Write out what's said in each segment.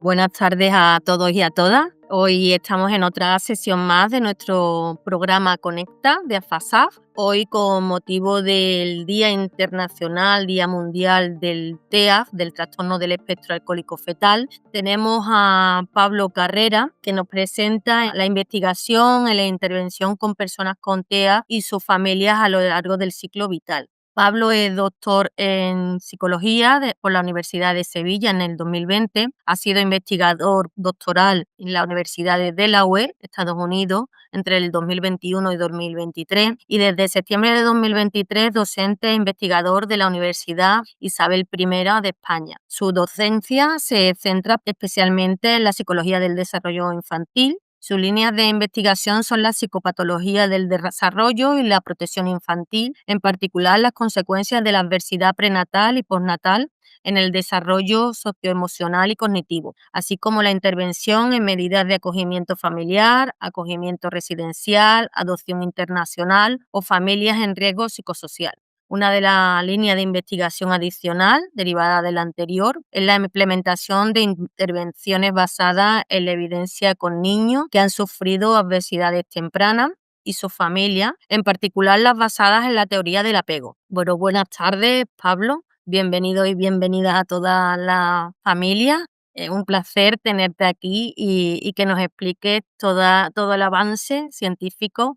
Buenas tardes a todos y a todas. Hoy estamos en otra sesión más de nuestro programa Conecta de AFASAF. Hoy, con motivo del Día Internacional, Día Mundial del TEAF, del Trastorno del Espectro Alcohólico Fetal, tenemos a Pablo Carrera, que nos presenta la investigación y la intervención con personas con TEAF y sus familias a lo largo del ciclo vital. Pablo es doctor en psicología por la Universidad de Sevilla en el 2020. Ha sido investigador doctoral en la Universidad de Delaware, Estados Unidos, entre el 2021 y 2023. Y desde septiembre de 2023, docente e investigador de la Universidad Isabel I de España. Su docencia se centra especialmente en la psicología del desarrollo infantil. Sus líneas de investigación son la psicopatología del desarrollo y la protección infantil, en particular las consecuencias de la adversidad prenatal y postnatal en el desarrollo socioemocional y cognitivo, así como la intervención en medidas de acogimiento familiar, acogimiento residencial, adopción internacional o familias en riesgo psicosocial. Una de las líneas de investigación adicional, derivada de la anterior, es la implementación de intervenciones basadas en la evidencia con niños que han sufrido adversidades tempranas y sus familias, en particular las basadas en la teoría del apego. Bueno, buenas tardes, Pablo. Bienvenido y bienvenida a toda la familia. Es un placer tenerte aquí y que nos expliques todo el avance científico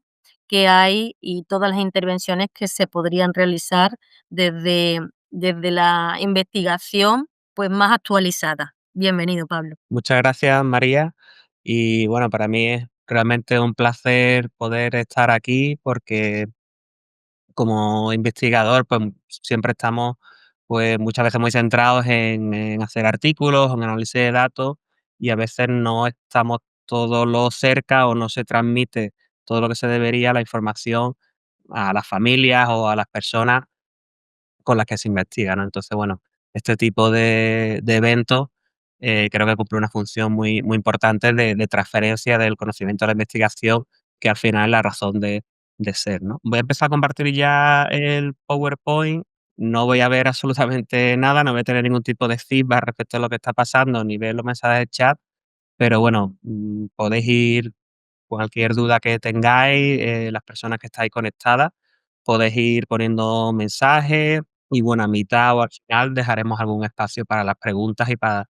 que hay y todas las intervenciones que se podrían realizar desde, desde la investigación pues más actualizada. Bienvenido, Pablo. Muchas gracias, María. Y bueno, para mí es realmente un placer poder estar aquí porque como investigador, pues siempre estamos pues muchas veces muy centrados en hacer artículos, en análisis de datos y a veces no estamos todo lo cerca o no se transmite todo lo que se debería, la información a las familias o a las personas con las que se investiga, ¿no? Entonces, bueno, este tipo de eventos creo que cumple una función muy importante de transferencia del conocimiento de la investigación, que al final es la razón de ser, ¿no? Voy a empezar a compartir ya el PowerPoint. No voy a ver absolutamente nada, no voy a tener ningún tipo de feedback respecto a lo que está pasando, ni ver los mensajes de chat, pero bueno, podéis ir cualquier duda que tengáis, las personas que estáis conectadas, podéis ir poniendo mensajes y bueno, a mitad o al final dejaremos algún espacio para las preguntas y para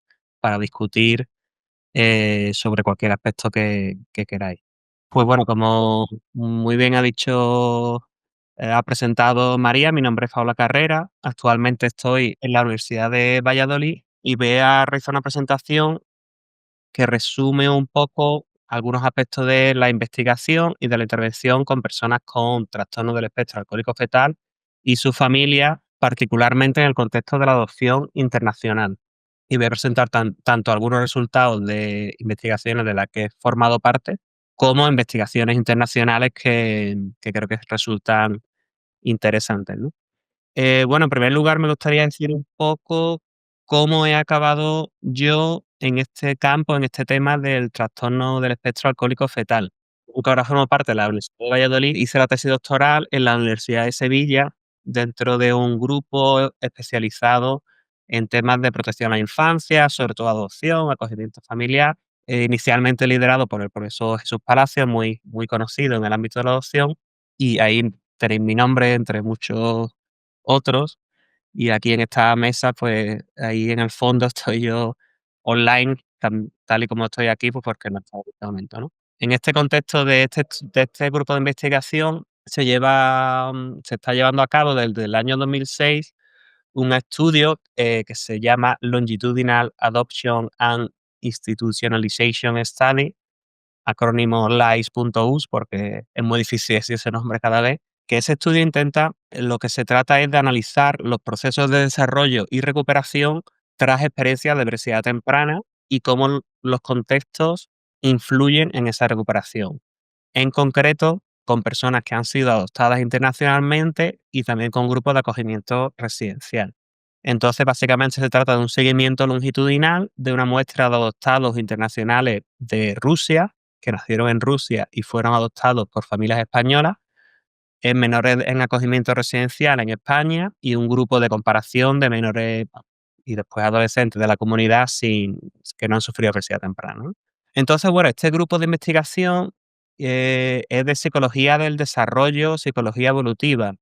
discutir sobre cualquier aspecto que queráis. Pues bueno, como muy bien ha dicho, ha presentado María, mi nombre es Paula Carrera, actualmente estoy en la Universidad de Valladolid y voy a realizar una presentación que resume un poco algunos aspectos de la investigación y de la intervención con personas con trastorno del espectro alcohólico fetal y su familia, particularmente en el contexto de la adopción internacional. Y voy a presentar tanto algunos resultados de investigaciones de las que he formado parte, como investigaciones internacionales que creo que resultan interesantes, ¿no? Bueno, en primer lugar, me gustaría decir un poco cómo he acabado yo en este campo, en este tema del trastorno del espectro alcohólico fetal. Aunque ahora formo parte de la Universidad de Valladolid, hice la tesis doctoral en la Universidad de Sevilla, dentro de un grupo especializado en temas de protección a la infancia, sobre todo adopción, acogimiento familiar, inicialmente liderado por el profesor Jesús Palacios, muy conocido en el ámbito de la adopción, y ahí tenéis mi nombre entre muchos otros. Y aquí en esta mesa, pues ahí en el fondo estoy yo online, tal y como estoy aquí, pues porque no estaba en este momento, ¿no? En este contexto de este grupo de investigación se está llevando a cabo desde el año 2006 un estudio que se llama Longitudinal Adoption and Institutionalization Study, acrónimo LICE.us, porque es muy difícil decir ese nombre cada vez, que ese estudio intenta, lo que se trata es de analizar los procesos de desarrollo y recuperación tras experiencias de obesidad temprana y cómo los contextos influyen en esa recuperación. En concreto, con personas que han sido adoptadas internacionalmente y también con grupos de acogimiento residencial. Entonces, básicamente se trata de un seguimiento longitudinal de una muestra de adoptados internacionales de Rusia, que nacieron en Rusia y fueron adoptados por familias españolas, en menores en acogimiento residencial en España y un grupo de comparación de menores y después adolescentes de la comunidad que no han sufrido obesidad temprana, ¿no? Entonces, bueno, este grupo de investigación es de psicología del desarrollo, psicología evolutiva,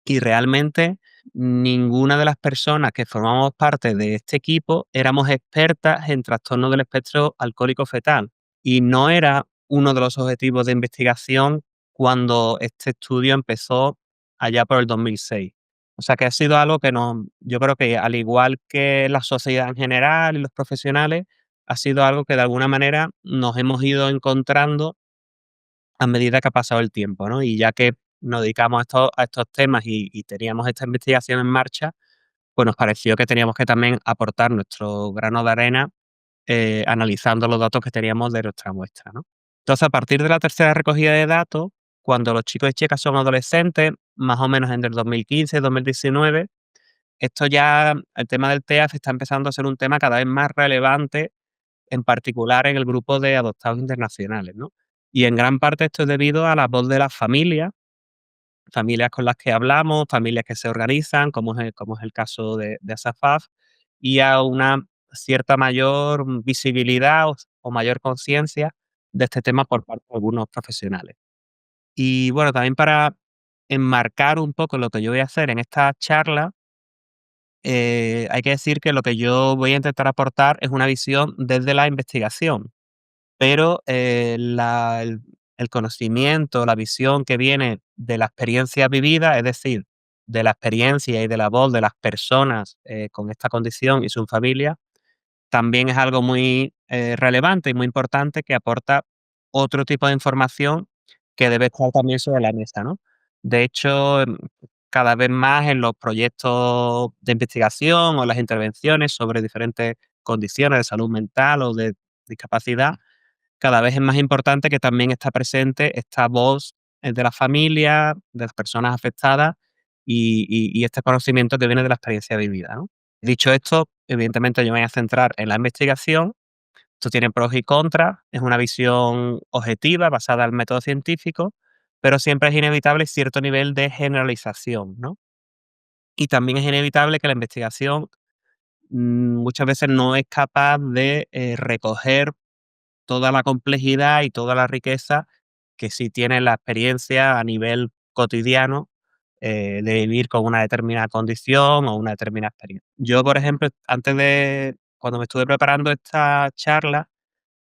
y realmente ninguna de las personas que formamos parte de este equipo éramos expertas en trastornos del espectro alcohólico fetal, y no era uno de los objetivos de investigación cuando este estudio empezó allá por el 2006. O sea que ha sido algo que yo creo que al igual que la sociedad en general y los profesionales, ha sido algo que de alguna manera nos hemos ido encontrando a medida que ha pasado el tiempo, ¿no? Y ya que nos dedicamos a estos temas y teníamos esta investigación en marcha, pues nos pareció que teníamos que también aportar nuestro grano de arena, analizando los datos que teníamos de nuestra muestra, ¿no? Entonces, a partir de la tercera recogida de datos, cuando los chicos y chicas son adolescentes, más o menos entre el 2015 y 2019, esto ya, el tema del TEAF está empezando a ser un tema cada vez más relevante, en particular en el grupo de adoptados internacionales, ¿no? Y en gran parte esto es debido a la voz de las familias, familias con las que hablamos, familias que se organizan, como es el caso de Asafaz, y a una cierta mayor visibilidad o mayor conciencia de este tema por parte de algunos profesionales. Y bueno, también para enmarcar un poco lo que yo voy a hacer en esta charla, hay que decir que lo que yo voy a intentar aportar es una visión desde la investigación, pero el conocimiento, la visión que viene de la experiencia vivida, es decir, de la experiencia y de la voz de las personas con esta condición y su familia, también es algo muy relevante y muy importante que aporta otro tipo de información que debe estar también sobre la mesa, ¿no? De hecho, cada vez más en los proyectos de investigación o las intervenciones sobre diferentes condiciones de salud mental o de discapacidad, cada vez es más importante que también está presente esta voz de la familia, de las personas afectadas y este conocimiento que viene de la experiencia vivida, ¿no? Dicho esto, evidentemente yo me voy a centrar en la investigación. Esto tiene pros y contras, es una visión objetiva basada en el método científico, pero siempre es inevitable cierto nivel de generalización, ¿no? Y también es inevitable que la investigación muchas veces no es capaz de recoger toda la complejidad y toda la riqueza que sí tiene la experiencia a nivel cotidiano de vivir con una determinada condición o una determinada experiencia. Yo, por ejemplo, cuando me estuve preparando esta charla,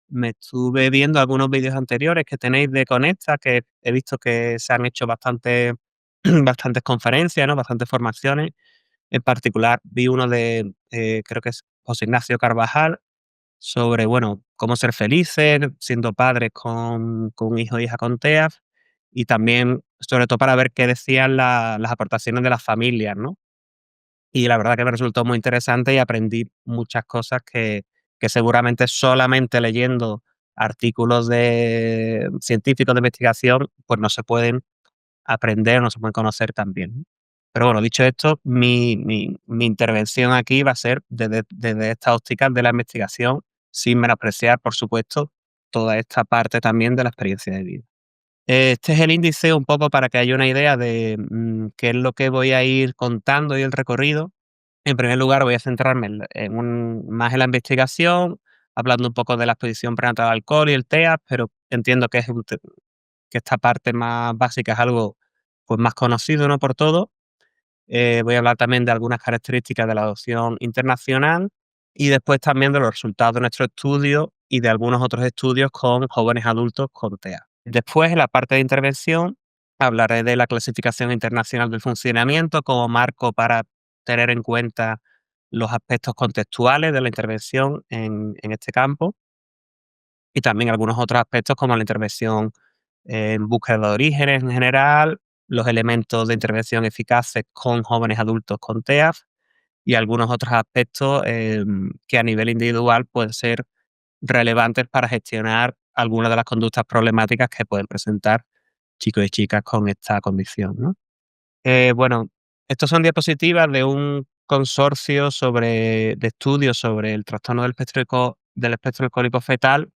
me estuve viendo algunos vídeos anteriores que tenéis de Conecta, que he visto que se han hecho bastantes conferencias, ¿no? Bastantes formaciones. En particular, vi uno de, creo que es José Ignacio Carvajal, sobre, bueno, cómo ser felices siendo padres con un hijo o hija con TEA, y también, sobre todo, para ver qué decían las aportaciones de las familias, ¿no? Y la verdad que me resultó muy interesante y aprendí muchas cosas que seguramente solamente leyendo artículos de científicos de investigación, pues no se pueden aprender, no se pueden conocer tan bien. Pero bueno, dicho esto, mi intervención aquí va a ser desde esta óptica de la investigación, sin menospreciar, por supuesto, toda esta parte también de la experiencia de vida. Este es el índice un poco para que haya una idea de qué es lo que voy a ir contando y el recorrido. En primer lugar, voy a centrarme más en la investigación, hablando un poco de la exposición prenatal al alcohol y el TEA, pero entiendo que esta parte más básica es algo pues, más conocido, ¿no? Por todos. Voy a hablar también de algunas características de la adopción internacional y después también de los resultados de nuestro estudio y de algunos otros estudios con jóvenes adultos con TEA. Después, en la parte de intervención, hablaré de la clasificación internacional del funcionamiento como marco para tener en cuenta los aspectos contextuales de la intervención en este campo y también algunos otros aspectos como la intervención en búsqueda de orígenes en general, los elementos de intervención eficaces con jóvenes adultos con TEAF y algunos otros aspectos que a nivel individual pueden ser relevantes para gestionar algunas de las conductas problemáticas que pueden presentar chicos y chicas con esta condición, ¿no? Bueno, estos son diapositivas de un consorcio de estudios sobre el trastorno del espectro alcohólico fetal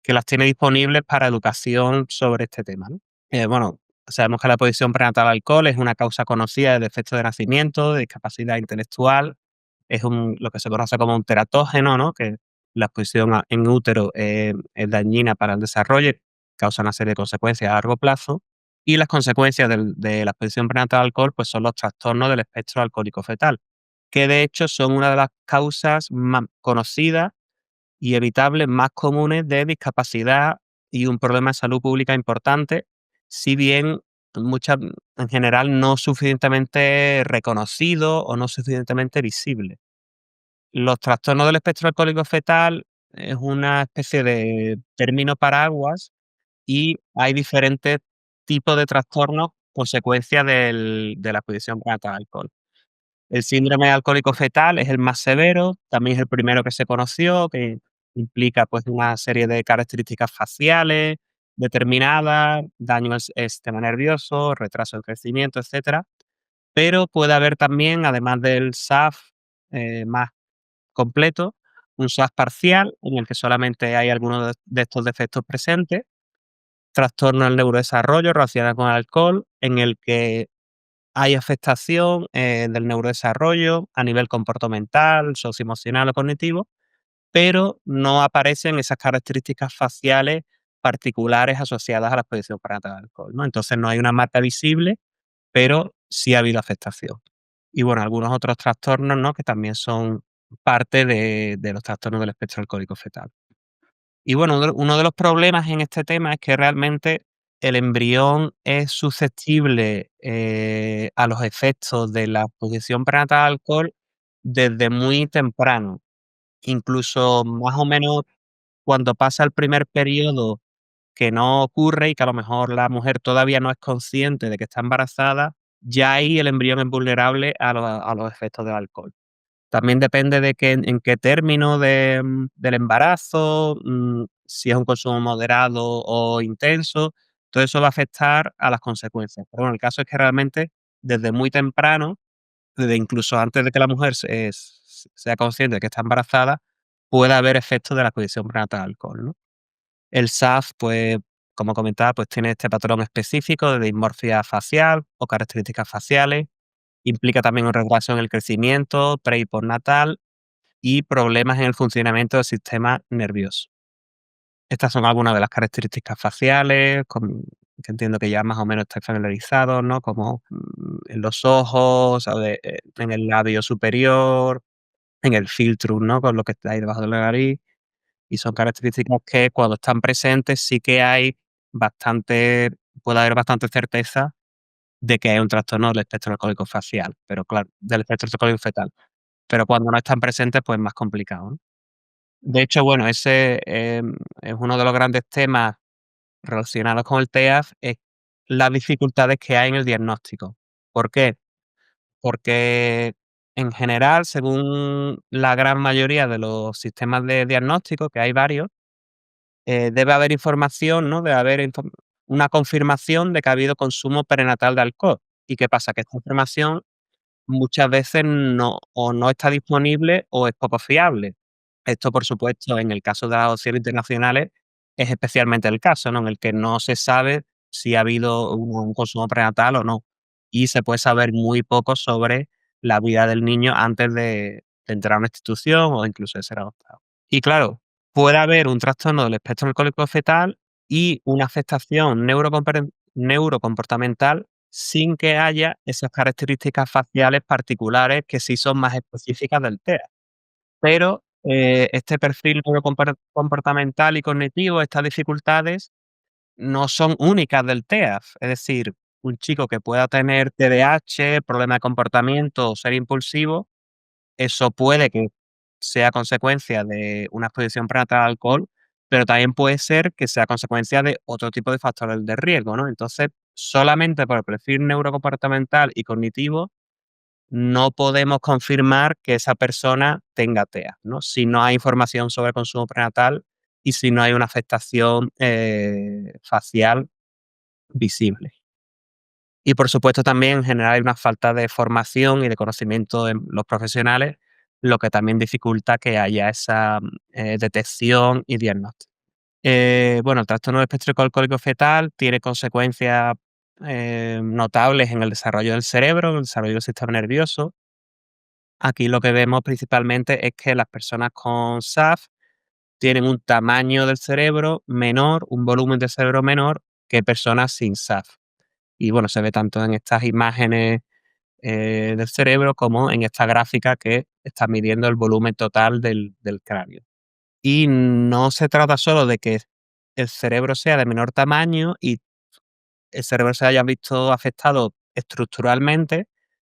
que las tiene disponibles para educación sobre este tema, ¿no? Bueno, sabemos que la exposición prenatal al alcohol es una causa conocida de defecto de nacimiento, de discapacidad intelectual, lo que se conoce como un teratógeno, ¿no? Que la exposición en útero es dañina para el desarrollo y causa una serie de consecuencias a largo plazo. Y las consecuencias de la exposición prenatal al alcohol pues son los trastornos del espectro alcohólico fetal, que de hecho son una de las causas más conocidas y evitables más comunes de discapacidad y un problema de salud pública importante, si bien muchas, en general no suficientemente reconocido o no suficientemente visible. Los trastornos del espectro alcohólico fetal es una especie de término paraguas y hay diferentes tipos de trastornos consecuencia de la exposición prenatal al alcohol. El síndrome alcohólico fetal es el más severo, también es el primero que se conoció, que implica pues una serie de características faciales determinadas, daño al sistema nervioso, retraso del crecimiento, etcétera. Pero puede haber también, además del SAF más completo, un SAF parcial en el que solamente hay algunos de estos defectos presentes, trastorno del neurodesarrollo relacionado con el alcohol, en el que hay afectación, del neurodesarrollo a nivel comportamental, socioemocional o cognitivo, pero no aparecen esas características faciales particulares asociadas a la exposición prenatal al alcohol, ¿no? Entonces, no hay una marca visible, pero sí ha habido afectación. Y bueno, algunos otros trastornos, ¿no?, que también son parte de los trastornos del espectro alcohólico fetal. Y bueno, uno de los problemas en este tema es que realmente el embrión es susceptible, a los efectos de la exposición prenatal al alcohol desde muy temprano. Incluso más o menos cuando pasa el primer periodo que no ocurre y que a lo mejor la mujer todavía no es consciente de que está embarazada, ya ahí el embrión es vulnerable a los efectos del alcohol. También depende de en qué término del embarazo, si es un consumo moderado o intenso, todo eso va a afectar a las consecuencias. Pero bueno, el caso es que realmente desde muy temprano, desde incluso antes de que la mujer sea consciente de que está embarazada, puede haber efectos de la exposición prenatal al alcohol, ¿no? El SAF, pues, como comentaba, pues tiene este patrón específico de dismorfia facial o características faciales. Implica también un retraso en el crecimiento pre y postnatal y problemas en el funcionamiento del sistema nervioso. Estas son algunas de las características faciales, que entiendo que ya más o menos estáis familiarizados, ¿no? Como en los ojos, en el labio superior, en el filtrum, ¿no? Con lo que está ahí debajo de la nariz. Y son características que cuando están presentes sí que puede haber bastante certeza de que hay un trastorno del espectro alcohólico facial, pero claro, del espectro alcohólico fetal. Pero cuando no están presentes, pues es más complicado, ¿no? De hecho, bueno, ese, es uno de los grandes temas relacionados con el TEAF, es las dificultades que hay en el diagnóstico. ¿Por qué? Porque en general, según la gran mayoría de los sistemas de diagnóstico, que hay varios, debe haber información, ¿no? Debe haber una confirmación de que ha habido consumo prenatal de alcohol. ¿Y qué pasa? Que esta información muchas veces no está disponible o es poco fiable. Esto, por supuesto, en el caso de las adopciones internacionales es especialmente el caso, ¿no? En el que no se sabe si ha habido un consumo prenatal o no. Y se puede saber muy poco sobre la vida del niño antes de entrar a una institución o incluso de ser adoptado. Y claro, puede haber un trastorno del espectro alcohólico fetal y una afectación neurocomportamental sin que haya esas características faciales particulares que sí son más específicas del TEA. Pero, este perfil comportamental y cognitivo, estas dificultades, no son únicas del TEAF. Es decir, un chico que pueda tener TDAH, problema de comportamiento o ser impulsivo, eso puede que sea consecuencia de una exposición prenatal al alcohol, pero también puede ser que sea consecuencia de otro tipo de factores de riesgo, ¿no? Entonces, solamente por el perfil neurocomportamental y cognitivo, no podemos confirmar que esa persona tenga TEA, ¿no? Si no hay información sobre consumo prenatal y si no hay una afectación, facial visible. Y por supuesto también en general hay una falta de formación y de conocimiento en los profesionales, lo que también dificulta que haya esa detección y diagnóstico. Bueno, el trastorno del espectro alcohólico fetal tiene consecuencias notables en el desarrollo del cerebro, en el desarrollo del sistema nervioso. Aquí lo que vemos principalmente es que las personas con SAF tienen un tamaño del cerebro menor, un volumen de cerebro menor que personas sin SAF. Y bueno, se ve tanto en estas imágenes del cerebro como en esta gráfica que está midiendo el volumen total del cráneo. Y no se trata solo de que el cerebro sea de menor tamaño y el cerebro se haya visto afectado estructuralmente,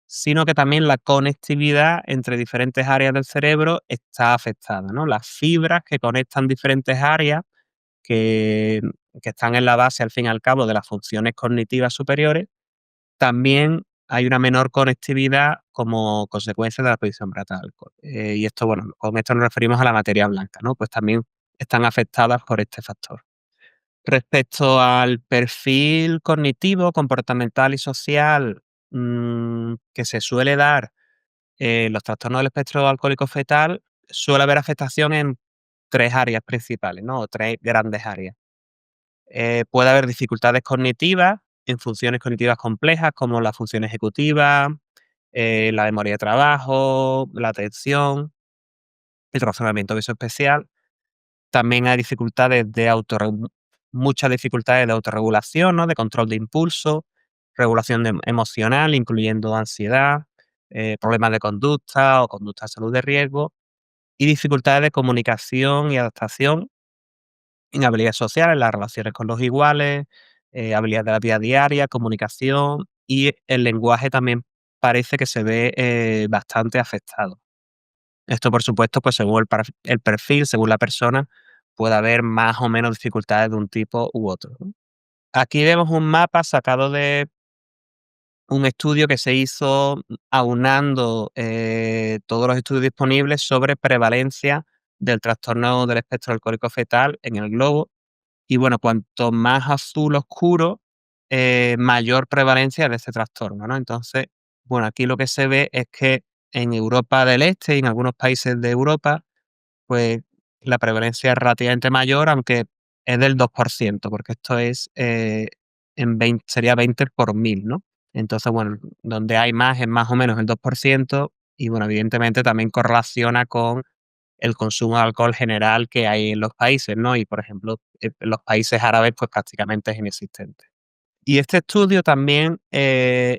sino que también la conectividad entre diferentes áreas del cerebro está afectada, ¿no? Las fibras que conectan diferentes áreas que, que están en la base, al fin y al cabo, de las funciones cognitivas superiores, también hay una menor conectividad como consecuencia de la posición brachial. Y esto, bueno, con esto nos referimos a la materia blanca, ¿no? Pues también están afectadas por este factor. Respecto al perfil cognitivo, comportamental y social que se suele dar en los trastornos del espectro alcohólico fetal, suele haber afectación en tres áreas principales, ¿no? O tres grandes áreas. Puede haber dificultades cognitivas en funciones cognitivas complejas como la función ejecutiva, la memoria de trabajo, la atención, el razonamiento visoespacial. También hay dificultades de muchas dificultades de autorregulación, ¿no? De control de impulso, regulación emocional, incluyendo ansiedad, problemas de conducta o conducta de salud de riesgo, y dificultades de comunicación y adaptación en habilidades sociales, las relaciones con los iguales, habilidades de la vida diaria, comunicación y el lenguaje también parece que se ve bastante afectado. Esto, por supuesto, pues según el perfil, según la persona, puede haber más o menos dificultades de un tipo u otro, ¿no? Aquí vemos un mapa sacado de un estudio que se hizo aunando todos los estudios disponibles sobre prevalencia del trastorno del espectro alcohólico fetal en el globo. Y bueno, cuanto más azul oscuro, mayor prevalencia de este trastorno, ¿no? Entonces, bueno, aquí lo que se ve es que en Europa del Este y en algunos países de Europa, pues la prevalencia es relativamente mayor, aunque es del 2%, porque esto es sería 20 por 1000, ¿no? Entonces, bueno, donde hay más es más o menos el 2%, y bueno, evidentemente también correlaciona con el consumo de alcohol general que hay en los países, ¿no? Y, por ejemplo, en los países árabes, pues prácticamente es inexistente. Y este estudio también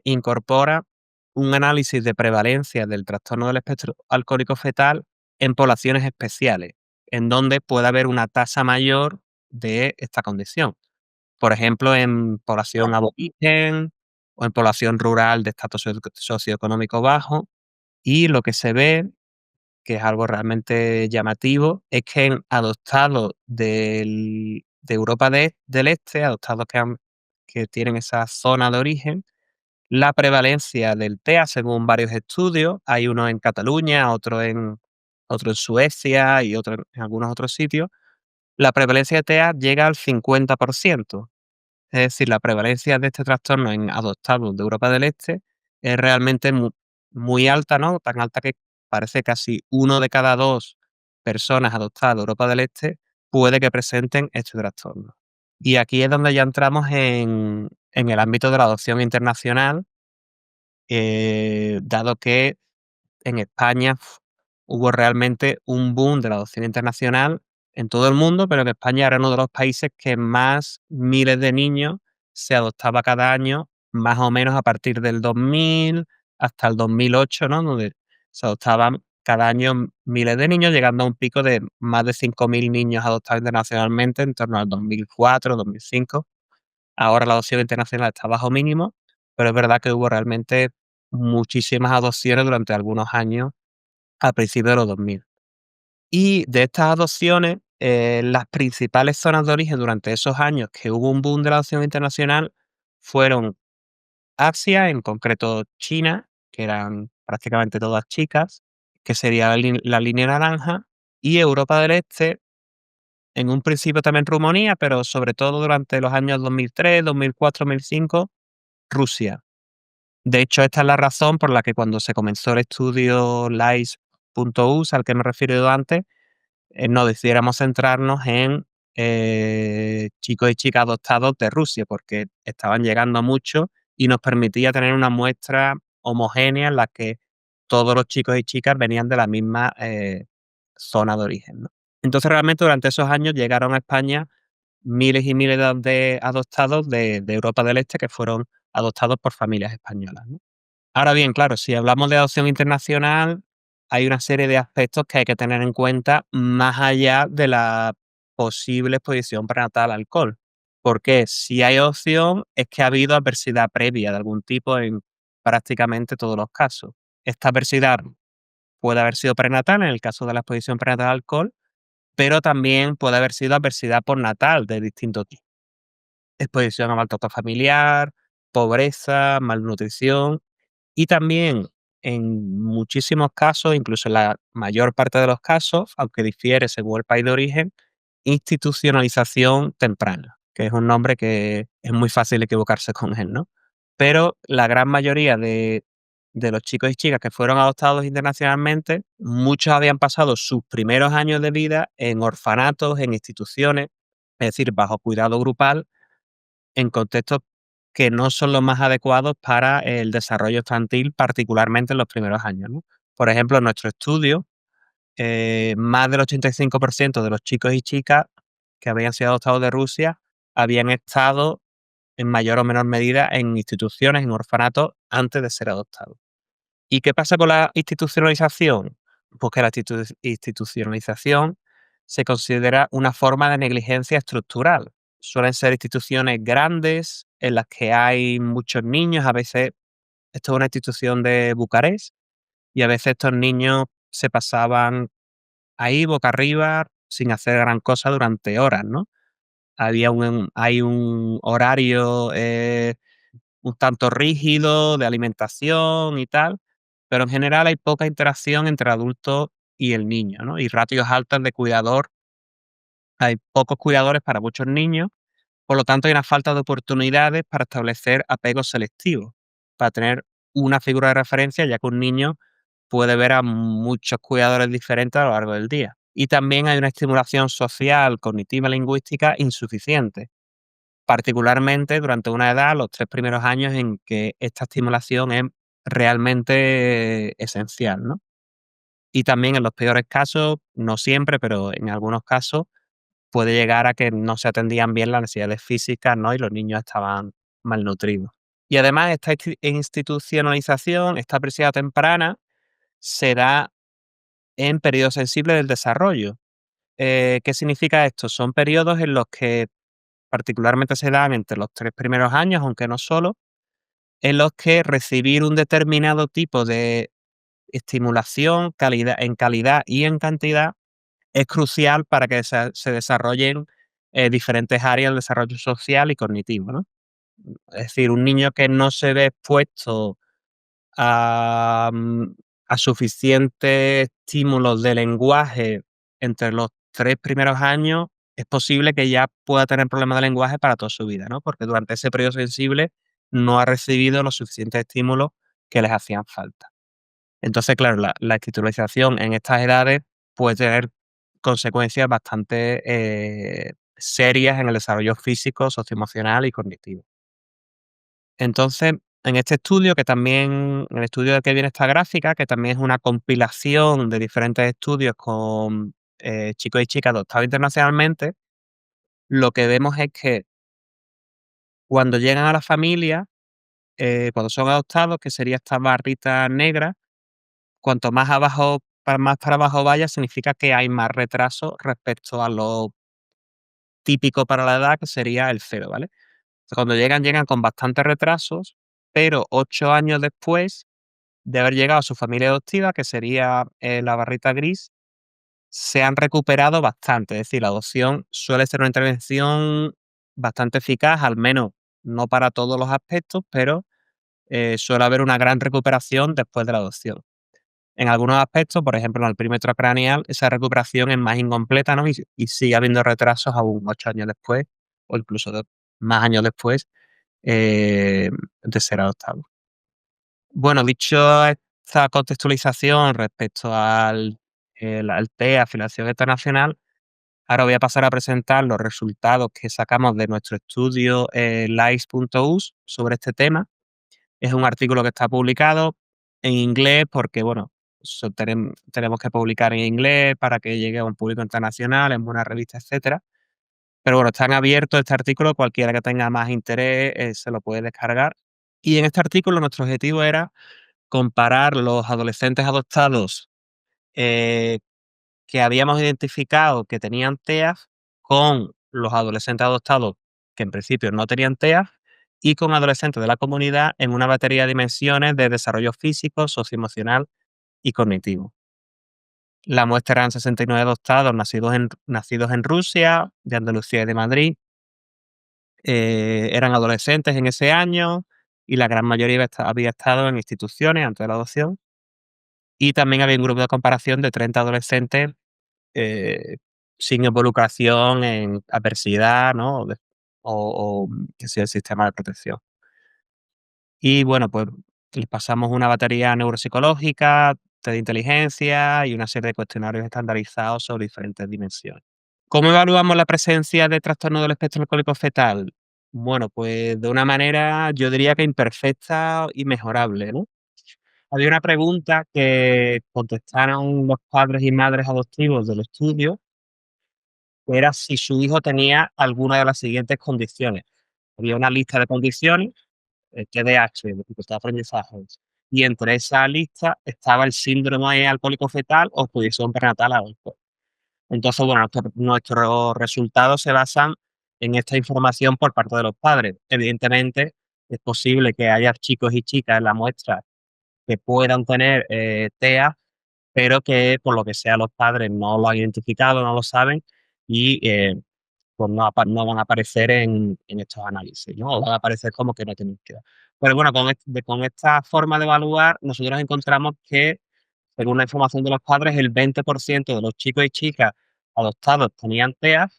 incorpora un análisis de prevalencia del trastorno del espectro alcohólico fetal en poblaciones especiales, en donde puede haber una tasa mayor de esta condición. Por ejemplo, en población aborigen o en población rural de estatus socioeconómico bajo. Y lo que se ve, que es algo realmente llamativo, es que en adoptados de Europa del Este, adoptados que tienen esa zona de origen, la prevalencia del TEA, según varios estudios, hay uno en Cataluña, otro en Suecia y otro en algunos otros sitios, la prevalencia de TEA llega al 50%. Es decir, la prevalencia de este trastorno en adoptados de Europa del Este es realmente muy alta, ¿no? Tan alta que parece casi uno de cada dos personas adoptadas de Europa del Este puede que presenten este trastorno. Y aquí es donde ya entramos en el ámbito de la adopción internacional, dado que en España hubo realmente un boom de la adopción internacional en todo el mundo, pero que España era uno de los países que más miles de niños se adoptaba cada año, más o menos a partir del 2000 hasta el 2008, ¿no? Donde se adoptaban cada año miles de niños, llegando a un pico de más de 5.000 niños adoptados internacionalmente en torno al 2004, 2005. Ahora la adopción internacional está bajo mínimo, pero es verdad que hubo realmente muchísimas adopciones durante algunos años a principios de los 2000. Y de estas adopciones, las principales zonas de origen durante esos años que hubo un boom de la adopción internacional fueron Asia, en concreto China, que eran prácticamente todas chicas, que sería la línea naranja, y Europa del Este, en un principio también Rumanía, pero sobre todo durante los años 2003, 2004, 2005 Rusia. De hecho, esta es la razón por la que cuando se comenzó el estudio LICE.us, al que me he referido antes, nos decidiéramos centrarnos en chicos y chicas adoptados de Rusia, porque estaban llegando muchos y nos permitía tener una muestra homogénea en la que todos los chicos y chicas venían de la misma zona de origen, ¿no? Entonces, realmente durante esos años llegaron a España miles y miles de adoptados de Europa del Este que fueron adoptados por familias españolas, ¿no? Ahora bien, claro, si hablamos de adopción internacional, hay una serie de aspectos que hay que tener en cuenta más allá de la posible exposición prenatal al alcohol. Porque si hay opción es que ha habido adversidad previa de algún tipo en prácticamente todos los casos. Esta adversidad puede haber sido prenatal en el caso de la exposición prenatal al alcohol, pero también puede haber sido adversidad postnatal de distintos tipos. Exposición a maltrato familiar, pobreza, malnutrición y también, en muchísimos casos, incluso en la mayor parte de los casos, aunque difiere según el país de origen, institucionalización temprana, que es un nombre que es muy fácil equivocarse con él, ¿no? Pero la gran mayoría de los chicos y chicas que fueron adoptados internacionalmente, muchos habían pasado sus primeros años de vida en orfanatos, en instituciones, es decir, bajo cuidado grupal, en contextos que no son los más adecuados para el desarrollo infantil, particularmente en los primeros años, ¿no? Por ejemplo, en nuestro estudio, más del 85% de los chicos y chicas que habían sido adoptados de Rusia habían estado en mayor o menor medida en instituciones, en orfanatos, antes de ser adoptados. ¿Y qué pasa con la institucionalización? Pues que la institucionalización se considera una forma de negligencia estructural. Suelen ser instituciones grandes en las que hay muchos niños. A veces esto es una institución de Bucarest y a veces estos niños se pasaban ahí boca arriba sin hacer gran cosa durante horas, ¿no? Hay un horario un tanto rígido de alimentación y tal, pero en general hay poca interacción entre adultos y el niño, ¿no? Y ratios altas de cuidador. Hay pocos cuidadores para muchos niños, por lo tanto hay una falta de oportunidades para establecer apegos selectivos, para tener una figura de referencia, ya que un niño puede ver a muchos cuidadores diferentes a lo largo del día. Y también hay una estimulación social, cognitiva, lingüística insuficiente, particularmente durante una edad, los 3 primeros años en que esta estimulación es realmente esencial, ¿no? Y también en los peores casos, no siempre, pero en algunos casos, puede llegar a que no se atendían bien las necesidades físicas, ¿no? Y los niños estaban malnutridos. Y además esta institucionalización, esta presión temprana, se da en periodos sensibles del desarrollo. ¿Qué significa esto? Son periodos en los que particularmente se dan entre los 3 primeros años, aunque no solo, en los que recibir un determinado tipo de estimulación en calidad y en cantidad es crucial para que se desarrollen diferentes áreas del desarrollo social y cognitivo, ¿no? Es decir, un niño que no se ve expuesto a, a suficientes estímulos de lenguaje entre los 3 primeros años, es posible que ya pueda tener problemas de lenguaje para toda su vida, ¿no? Porque durante ese periodo sensible no ha recibido los suficientes estímulos que les hacían falta. Entonces, claro, la institucionalización en estas edades puede tener consecuencias bastante serias en el desarrollo físico, socioemocional y cognitivo. Entonces, en este estudio, en el estudio del que viene esta gráfica, que también es una compilación de diferentes estudios con chicos y chicas adoptados internacionalmente, lo que vemos es que cuando llegan a la familia, cuando son adoptados, que sería esta barrita negra, cuanto más abajo, más para abajo vaya, significa que hay más retraso respecto a lo típico para la edad, que sería el cero, ¿vale? Cuando llegan, llegan con bastantes retrasos, pero 8 años después de haber llegado a su familia adoptiva, que sería la barrita gris, se han recuperado bastante. Es decir, la adopción suele ser una intervención bastante eficaz, al menos no para todos los aspectos, pero suele haber una gran recuperación después de la adopción. En algunos aspectos, por ejemplo, en el perímetro craneal, esa recuperación es más incompleta, ¿no? Y sigue habiendo retrasos aún 8 años después, o incluso más años después, eh, de ser adoptado. Bueno, dicho esta contextualización respecto al TEA, Afiliación Internacional, ahora voy a pasar a presentar los resultados que sacamos de nuestro estudio LICE.us sobre este tema. Es un artículo que está publicado en inglés porque, bueno, tenemos que publicar en inglés para que llegue a un público internacional, en buena revista, etcétera. Pero bueno, está en abierto este artículo, cualquiera que tenga más interés se lo puede descargar. Y en este artículo nuestro objetivo era comparar los adolescentes adoptados eh, que habíamos identificado que tenían TEAF con los adolescentes adoptados que en principio no tenían TEAF y con adolescentes de la comunidad en una batería de dimensiones de desarrollo físico, socioemocional y cognitivo. La muestra eran 69 adoptados nacidos en Rusia, de Andalucía y de Madrid. Eran adolescentes en ese año y la gran mayoría había estado en instituciones antes de la adopción. Y también había un grupo de comparación de 30 adolescentes eh, sin involucración en adversidad, ¿no? Que sea el sistema de protección. Y bueno, pues les pasamos una batería neuropsicológica, test de inteligencia y una serie de cuestionarios estandarizados sobre diferentes dimensiones. ¿Cómo evaluamos la presencia de trastorno del espectro alcohólico fetal? Bueno, pues de una manera yo diría que imperfecta y mejorable, ¿no? Había una pregunta que contestaron los padres y madres adoptivos del estudio, que era si su hijo tenía alguna de las siguientes condiciones. Había una lista de condiciones, TDAH, dificultad de aprendizaje, y entre esa lista estaba el síndrome alcohólico fetal o posición prenatal alcohol. Entonces, bueno, nuestros resultados se basan en esta información por parte de los padres. Evidentemente, es posible que haya chicos y chicas en la muestra que puedan tener TEA, pero que por lo que sea los padres no lo han identificado, no lo saben y pues no van a aparecer en estos análisis, ¿no? O van a aparecer como que no tienen TEA. Pero bueno, con esta forma de evaluar, nosotros encontramos que, según la información de los padres, el 20% de los chicos y chicas adoptados tenían TEA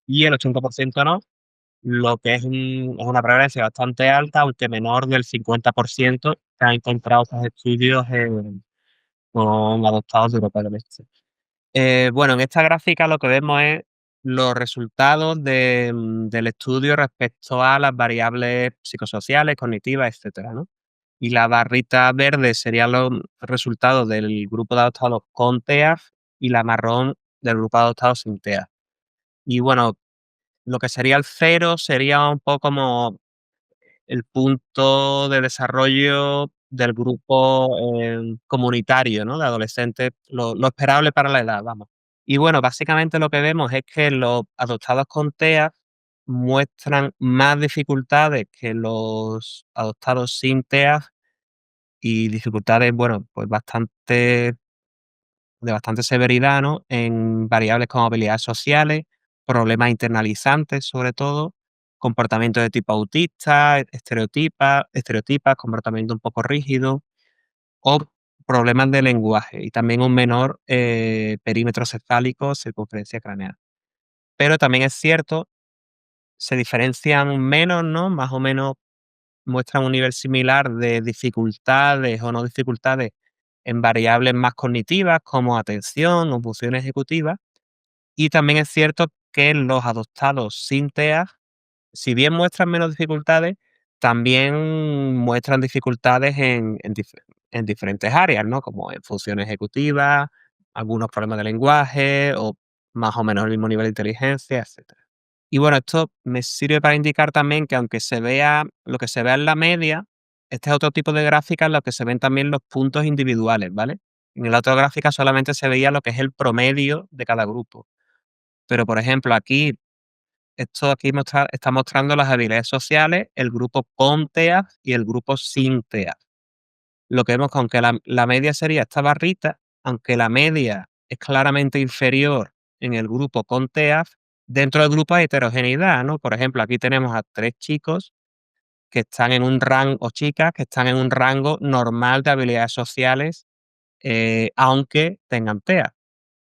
y el 80% no, lo que es una prevalencia bastante alta, aunque menor del 50% que han encontrado estos estudios con adoptados de Europa del Este. Bueno, en esta gráfica lo que vemos es los resultados del estudio respecto a las variables psicosociales, cognitivas, etcétera, ¿no? Y la barrita verde serían los resultados del grupo de adoptados con TEAF y la marrón del grupo de adoptados sin TEAF. Y bueno, lo que sería el cero sería un poco como el punto de desarrollo del grupo comunitario, ¿no? De adolescentes, lo esperable para la edad, vamos. Y bueno, básicamente lo que vemos es que los adoptados con TEA muestran más dificultades que los adoptados sin TEA y dificultades, bueno, pues de bastante severidad, ¿no? En variables como habilidades sociales, problemas internalizantes, sobre todo, comportamiento de tipo autista, estereotipas, comportamiento un poco rígido o problemas de lenguaje y también un menor perímetro cefálico, circunferencia craneal. Pero también es cierto, se diferencian menos, ¿no? Más o menos muestran un nivel similar de dificultades o no dificultades en variables más cognitivas como atención o función ejecutiva. Y también es cierto que los adoptados sin TEA, si bien muestran menos dificultades, también muestran dificultades en diferentes áreas, ¿no? Como en función ejecutiva, algunos problemas de lenguaje o más o menos el mismo nivel de inteligencia, etcétera. Y bueno, esto me sirve para indicar también que aunque se vea lo que se vea en la media, este es otro tipo de gráfica en lo que se ven también los puntos individuales, ¿vale? En la otra gráfica solamente se veía lo que es el promedio de cada grupo. Pero, por ejemplo, esto aquí está mostrando las habilidades sociales, el grupo con TEA y el grupo sin TEA. Lo que vemos que aunque la media sería esta barrita, aunque la media es claramente inferior en el grupo con TEA, dentro del grupo hay heterogeneidad, ¿no? Por ejemplo, aquí tenemos a 3 chicos que están en un rango o chicas que están en un rango normal de habilidades sociales, aunque tengan TEA.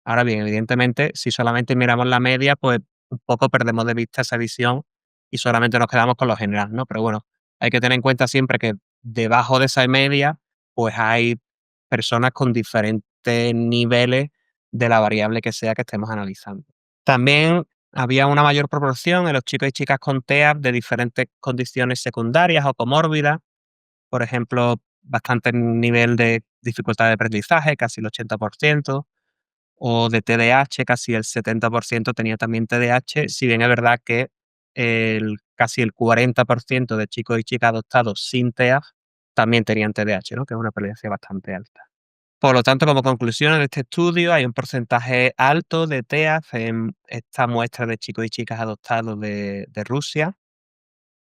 Ahora bien, evidentemente, si solamente miramos la media, pues un poco perdemos de vista esa visión y solamente nos quedamos con lo general, ¿no? Pero bueno, hay que tener en cuenta siempre que debajo de esa media, pues hay personas con diferentes niveles de la variable que sea que estemos analizando. También había una mayor proporción en los chicos y chicas con TEA de diferentes condiciones secundarias o comórbidas, por ejemplo, bastante nivel de dificultad de aprendizaje, casi el 80%, o de TDAH, casi el 70% tenía también TDAH, si bien es verdad que casi el 40% de chicos y chicas adoptados sin TEA también tenían TDAH, ¿no? Que es una prevalencia bastante alta. Por lo tanto, como conclusiones de este estudio, hay un porcentaje alto de TEAs en esta muestra de chicos y chicas adoptados de Rusia,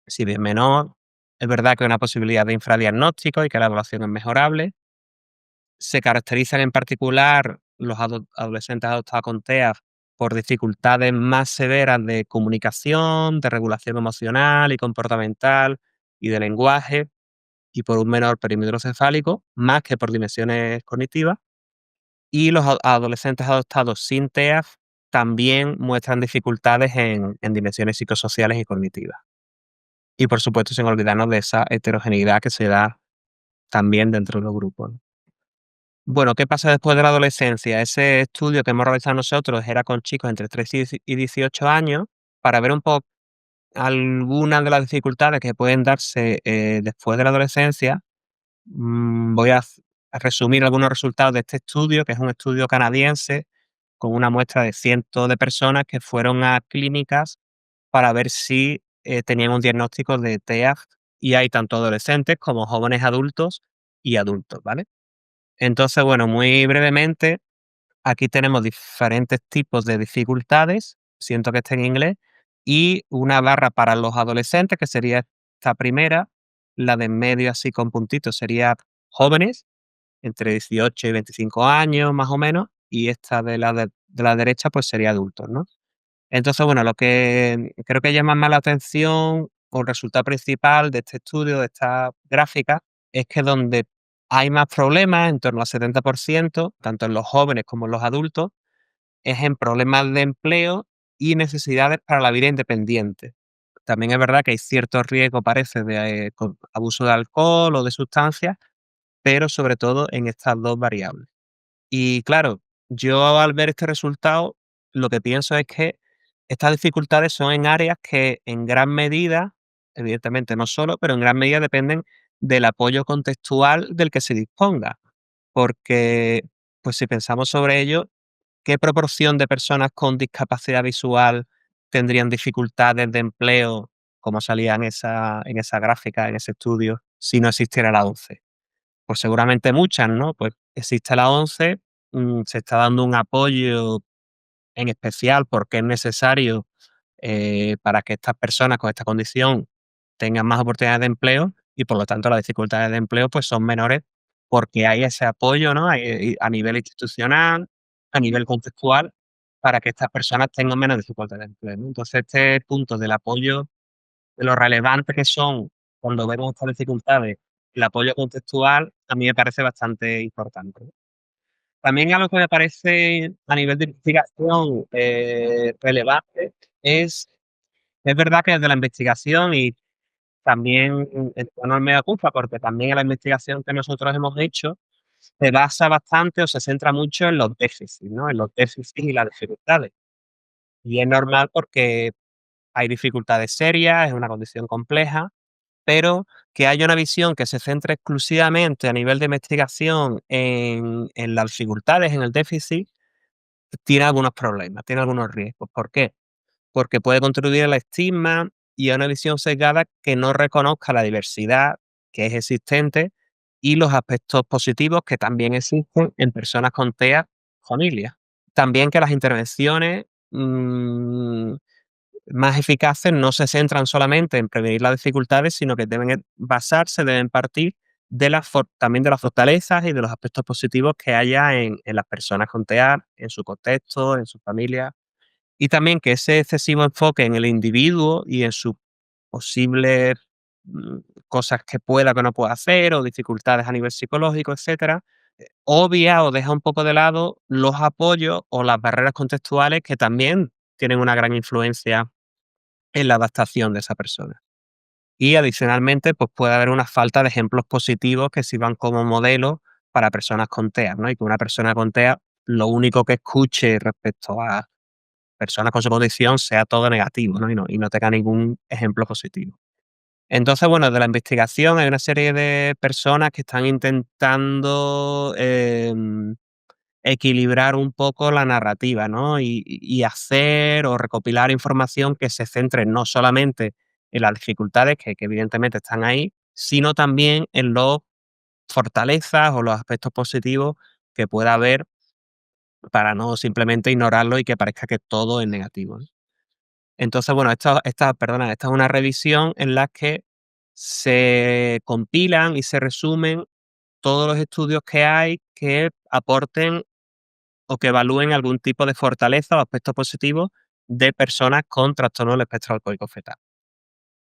si bien menor. Es verdad que hay una posibilidad de infradiagnóstico y que la evaluación es mejorable. Se caracterizan en particular los adolescentes adoptados con TEA por dificultades más severas de comunicación, de regulación emocional y comportamental y de lenguaje, y por un menor perímetro cefálico, más que por dimensiones cognitivas. Y los adolescentes adoptados sin TEA también muestran dificultades en dimensiones psicosociales y cognitivas. Y por supuesto, sin olvidarnos de esa heterogeneidad que se da también dentro de los grupos, ¿no? Bueno, ¿qué pasa después de la adolescencia? Ese estudio que hemos realizado nosotros era con chicos entre 13 y 18 años para ver un poco algunas de las dificultades que pueden darse después de la adolescencia. Voy a resumir algunos resultados de este estudio, que es un estudio canadiense con una muestra de cientos de personas que fueron a clínicas para ver si tenían un diagnóstico de TEA, y hay tanto adolescentes como jóvenes adultos y adultos, ¿vale? Entonces, bueno, muy brevemente, aquí tenemos diferentes tipos de dificultades, siento que está en inglés, y una barra para los adolescentes, que sería esta primera, la de en medio así con puntitos sería jóvenes, entre 18 y 25 años más o menos, y esta de la derecha pues sería adultos, ¿no? Entonces, bueno, lo que creo que llama más la atención o el resultado principal de este estudio, de esta gráfica, es que donde hay más problemas, en torno al 70%, tanto en los jóvenes como en los adultos, es en problemas de empleo y necesidades para la vida independiente. También es verdad que hay cierto riesgo, parece, de abuso de alcohol o de sustancias, pero sobre todo en estas dos variables. Y claro, yo al ver este resultado, lo que pienso es que estas dificultades son en áreas que en gran medida, evidentemente no solo, pero en gran medida dependen del apoyo contextual del que se disponga. Porque, pues si pensamos sobre ello, ¿qué proporción de personas con discapacidad visual tendrían dificultades de empleo, como salía en esa gráfica, en ese estudio, si no existiera la ONCE? Pues seguramente muchas, ¿no? Pues existe la ONCE, se está dando un apoyo en especial porque es necesario para que estas personas con esta condición tengan más oportunidades de empleo y por lo tanto las dificultades de empleo pues son menores porque hay ese apoyo, ¿no? A nivel institucional, a nivel contextual, para que estas personas tengan menos dificultades de empleo, ¿no? Entonces este punto del apoyo, de lo relevante que son cuando vemos estas dificultades, el apoyo contextual, a mí me parece bastante importante. También algo que me parece a nivel de investigación relevante es verdad que desde la investigación y también en tono de mea culpa, porque también en la investigación que nosotros hemos hecho se basa bastante o se centra mucho en los déficits, ¿no? En los déficits y las dificultades. Y es normal porque hay dificultades serias, es una condición compleja, pero que haya una visión que se centre exclusivamente a nivel de investigación en las dificultades, en el déficit, tiene algunos problemas, tiene algunos riesgos. ¿Por qué? Porque puede contribuir al estigma y a una visión sesgada que no reconozca la diversidad que es existente y los aspectos positivos que también existen en personas con TEA familias. También que las intervenciones más eficaces no se centran solamente en prevenir las dificultades, sino que deben basarse, deben partir de también de las fortalezas y de los aspectos positivos que haya en las personas con TEA, en su contexto, en su familia. Y también que ese excesivo enfoque en el individuo y en sus posibles mm, cosas que pueda o que no pueda hacer, o dificultades a nivel psicológico, etcétera, obvia o deja un poco de lado los apoyos o las barreras contextuales que también tienen una gran influencia en la adaptación de esa persona. Y adicionalmente, pues puede haber una falta de ejemplos positivos que sirvan como modelo para personas con TEA, ¿no? Y que una persona con TEA lo único que escuche respecto a personas con su condición sea todo negativo, ¿no? Y no tenga ningún ejemplo positivo. Entonces, bueno, de la investigación hay una serie de personas que están intentando equilibrar un poco la narrativa, ¿no? Y hacer o recopilar información que se centre no solamente en las dificultades que evidentemente están ahí, sino también en las fortalezas o los aspectos positivos que pueda haber para no simplemente ignorarlo y que parezca que todo es negativo, ¿no? Entonces, bueno, esta es una revisión en la que se compilan y se resumen todos los estudios que hay que aporten o que evalúen algún tipo de fortaleza o aspecto positivo de personas con trastorno del espectro alcohólico fetal.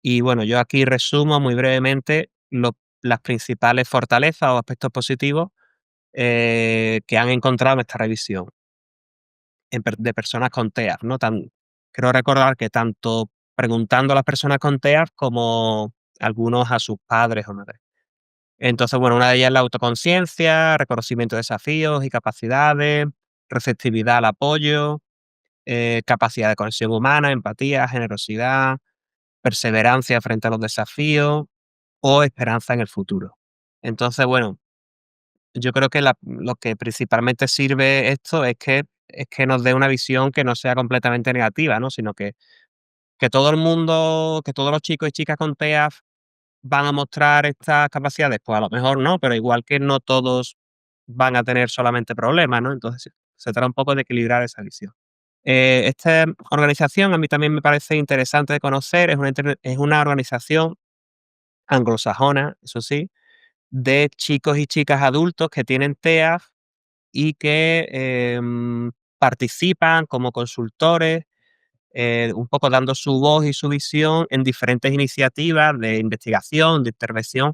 Y bueno, yo aquí resumo muy brevemente las principales fortalezas o aspectos positivos que han encontrado en esta revisión de personas con TEA, ¿no? Creo recordar que tanto preguntando a las personas con TEA como algunos a sus padres o madres. Entonces, bueno, una de ellas es la autoconciencia, reconocimiento de desafíos y capacidades, receptividad al apoyo, capacidad de conexión humana, empatía, generosidad, perseverancia frente a los desafíos o esperanza en el futuro. Entonces, bueno, yo creo que lo que principalmente sirve esto es que nos dé una visión que no sea completamente negativa, ¿no? Sino que todo el mundo, que todos los chicos y chicas con TEAF van a mostrar estas capacidades, pues a lo mejor no, pero igual que no todos van a tener solamente problemas, ¿no? Entonces se trata un poco de equilibrar esa visión. Esta organización a mí también me parece interesante de conocer, es una organización anglosajona, eso sí, de chicos y chicas adultos que tienen TEAF y que participan como consultores, un poco dando su voz y su visión en diferentes iniciativas de investigación, de intervención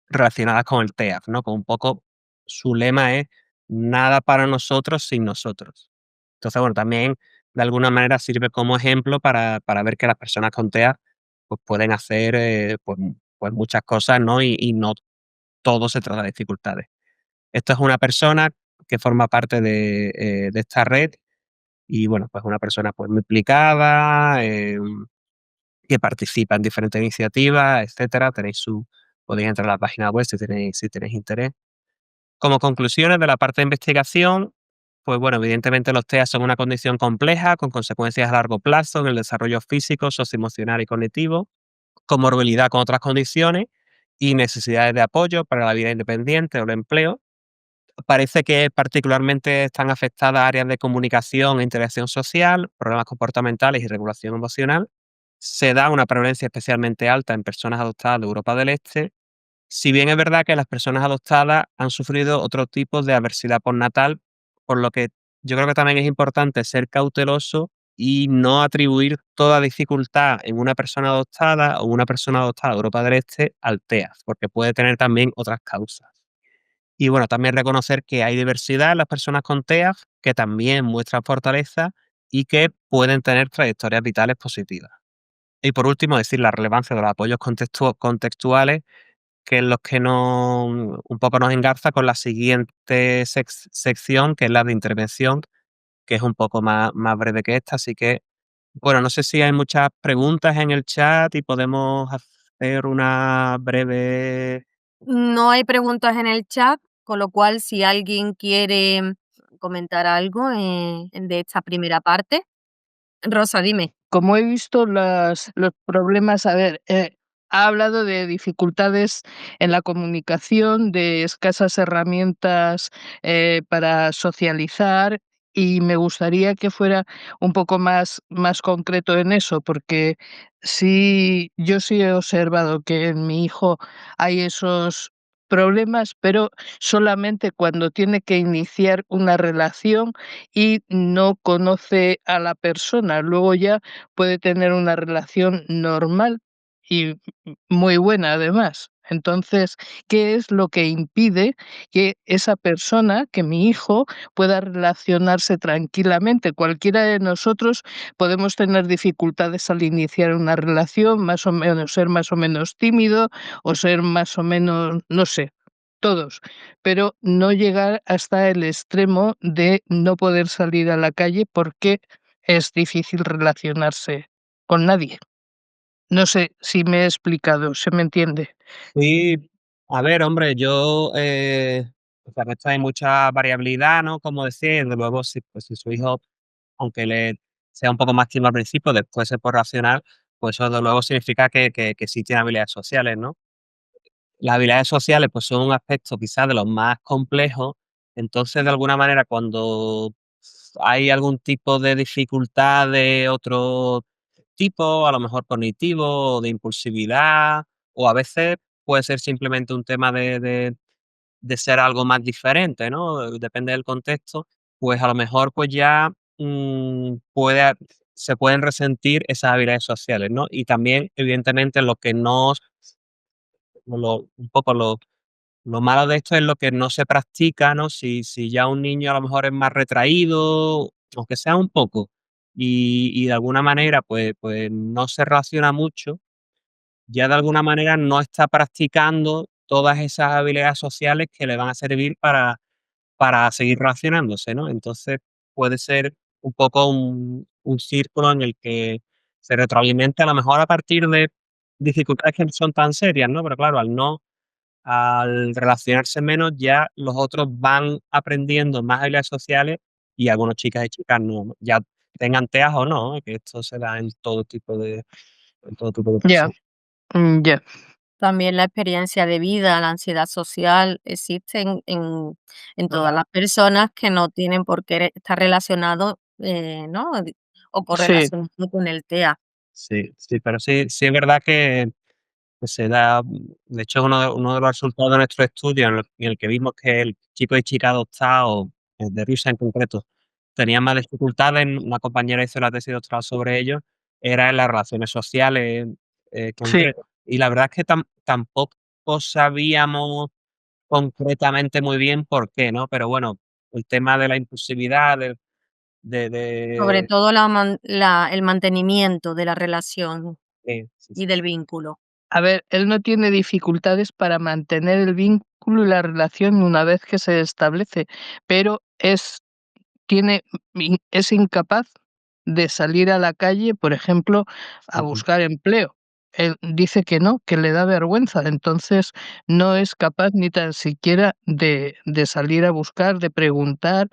relacionadas con el TEAF, ¿no? Con un poco su lema es nada para nosotros sin nosotros. Entonces, bueno, también de alguna manera sirve como ejemplo para ver que las personas con TEAF pues, pueden hacer pues muchas cosas, ¿no? Y no todo se trata de dificultades. Esto es una persona que forma parte de esta red y, bueno, pues una persona pues muy implicada, que participa en diferentes iniciativas, etcétera. Podéis entrar a la página web si tenéis interés. Como conclusiones de la parte de investigación, pues bueno, evidentemente los TEA son una condición compleja con consecuencias a largo plazo en el desarrollo físico, socioemocional y cognitivo, comorbilidad con otras condiciones y necesidades de apoyo para la vida independiente o el empleo. Parece que particularmente están afectadas áreas de comunicación e interacción social, problemas comportamentales y regulación emocional. Se da una prevalencia especialmente alta en personas adoptadas de Europa del Este, si bien es verdad que las personas adoptadas han sufrido otro tipo de adversidad postnatal, por lo que yo creo que también es importante ser cauteloso y no atribuir toda dificultad en una persona adoptada o una persona adoptada de Europa del Este al TEA, porque puede tener también otras causas. Y bueno, también reconocer que hay diversidad en las personas con TEA que también muestran fortaleza y que pueden tener trayectorias vitales positivas. Y por último, decir la relevancia de los apoyos contextuales, que es lo que un poco nos engarza con la siguiente sección, que es la de intervención, que es un poco más breve que esta. Así que, bueno, no sé si hay muchas preguntas en el chat y podemos hacer una breve. No hay preguntas en el chat, con lo cual si alguien quiere comentar algo de esta primera parte. Rosa, dime. Como he visto los problemas, a ver, ha hablado de dificultades en la comunicación, de escasas herramientas para socializar, y me gustaría que fuera un poco más concreto en eso, porque sí, yo sí he observado que en mi hijo hay esos problemas, pero solamente cuando tiene que iniciar una relación y no conoce a la persona. Luego ya puede tener una relación normal y muy buena además. Entonces, ¿qué es lo que impide que esa persona, que mi hijo, pueda relacionarse tranquilamente? Cualquiera de nosotros podemos tener dificultades al iniciar una relación, más o menos ser más o menos tímido o ser más o menos, no sé, todos, pero no llegar hasta el extremo de no poder salir a la calle porque es difícil relacionarse con nadie. No sé si me he explicado, ¿se me entiende? Sí, a ver, hombre, yo, o sea, en esto hay mucha variabilidad, ¿no? Como decía, desde luego, si, pues, si su hijo, aunque le sea un poco más tímido al principio, después se puede racional, pues eso desde luego significa que sí tiene habilidades sociales, ¿no? Las habilidades sociales, pues, son un aspecto quizás de los más complejos. Entonces, de alguna manera, cuando hay algún tipo de dificultad de otro tipo, a lo mejor cognitivo o de impulsividad, o a veces puede ser simplemente un tema de ser algo más diferente, ¿no? Depende del contexto, pues, a lo mejor, pues, ya, puede se pueden resentir esas habilidades sociales, ¿no? Y también, evidentemente, lo que no un poco lo malo de esto es lo que no se practica, ¿no? Si ya un niño a lo mejor es más retraído, aunque sea un poco, y de alguna manera, pues no se relaciona mucho, ya de alguna manera no está practicando todas esas habilidades sociales que le van a servir para seguir relacionándose, ¿no? Entonces, puede ser un poco un círculo en el que se retroalimenta, a lo mejor a partir de dificultades que no son tan serias, ¿no? Pero claro, al relacionarse menos, ya los otros van aprendiendo más habilidades sociales y algunos chicas y chicas no, ya tengan TEAs o no, que esto se da en todo tipo de Ya, personas. ya, También la experiencia de vida, la ansiedad social, existen en todas las personas que no tienen por qué estar relacionado, ¿no? O sí, correlacionado con el TEA. Sí, sí, pero sí es verdad que se da, de hecho, uno de los resultados de nuestro estudio en el que vimos que el chico y chica adoptados, de Risa en concreto, tenían más dificultades, una compañera hizo la tesis doctoral sobre ello, era en las relaciones sociales, sí. concretas. Y la verdad es que tampoco sabíamos concretamente muy bien por qué, ¿no? Pero bueno, el tema de la impulsividad, Sobre de todo el mantenimiento de la relación sí, y sí, del vínculo. A ver, él no tiene dificultades para mantener el vínculo y la relación una vez que se establece, pero tiene es incapaz de salir a la calle, por ejemplo, a ujú, buscar empleo. Él dice que no, que le da vergüenza, entonces no es capaz ni tan siquiera de salir a buscar, de preguntar,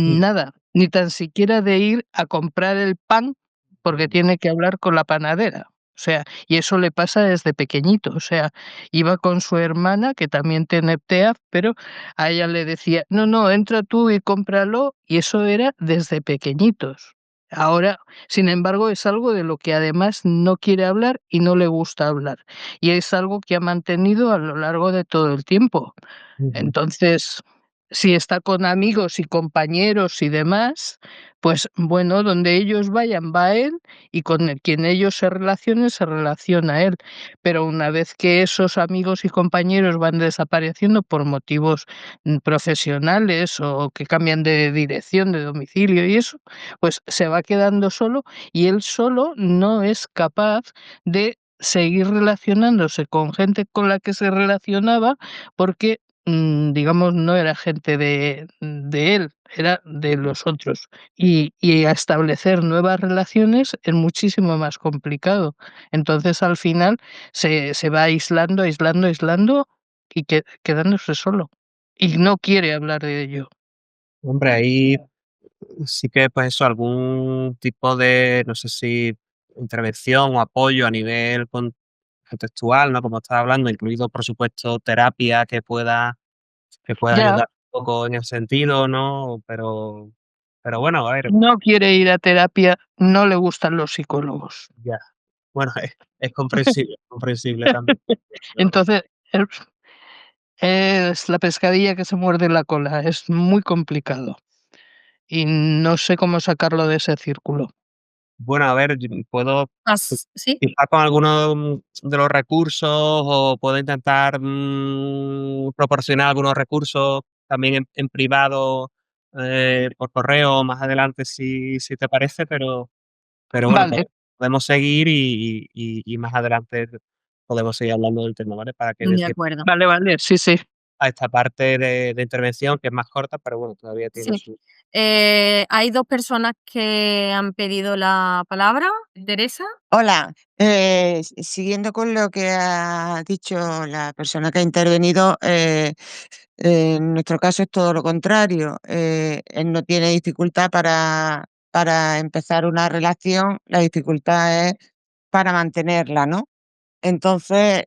ujú, nada, ni tan siquiera de ir a comprar el pan, porque ujú, tiene que hablar con la panadera. O sea, y eso le pasa desde pequeñito, o sea, iba con su hermana, que también tiene TEA, pero a ella le decía: "No, no, entra tú y cómpralo", y eso era desde pequeñitos. Ahora, sin embargo, es algo de lo que además no quiere hablar y no le gusta hablar, y es algo que ha mantenido a lo largo de todo el tiempo. ujú. Entonces, si está con amigos y compañeros y demás, pues bueno, donde ellos vayan va él y con quien ellos se relaciona él. Pero una vez que esos amigos y compañeros van desapareciendo por motivos profesionales o que cambian de dirección, de domicilio y eso, pues se va quedando solo y él solo no es capaz de seguir relacionándose con gente con la que se relacionaba porque digamos, no era gente de él, era de los otros. Y a establecer nuevas relaciones es muchísimo más complicado. Entonces, al final, se va aislando, aislando, aislando y quedándose solo. Y no quiere hablar de ello. Hombre, ahí sí que, pues eso, algún tipo de, no sé si intervención o apoyo a nivel contextual, ¿no? Como estaba hablando, incluido, por supuesto, terapia que pueda Ya, ayudar un poco en ese sentido, ¿no? Pero bueno, a ver, no quiere ir a terapia, no le gustan los psicólogos. ya. Bueno, es comprensible también. Pero Entonces, es la pescadilla que se muerde la cola, es muy complicado. Y no sé cómo sacarlo de ese círculo. Bueno, a ver, yo puedo ¿Sí? quizá con algunos de los recursos o puedo intentar, proporcionar algunos recursos también en privado, por correo más adelante si te parece, pero bueno, Vale, podemos seguir y más adelante podemos seguir hablando del tema, ¿vale? Para que dé De tiempo acuerdo. vale, vale, sí, sí. a esta parte de intervención, que es más corta, pero bueno, todavía tiene Sí. su. Hay 2 personas que han pedido la palabra. Teresa. Hola, siguiendo con lo que ha dicho la persona que ha intervenido, en nuestro caso es todo lo contrario. Él no tiene dificultad para empezar una relación, la dificultad es para mantenerla, ¿no? Entonces,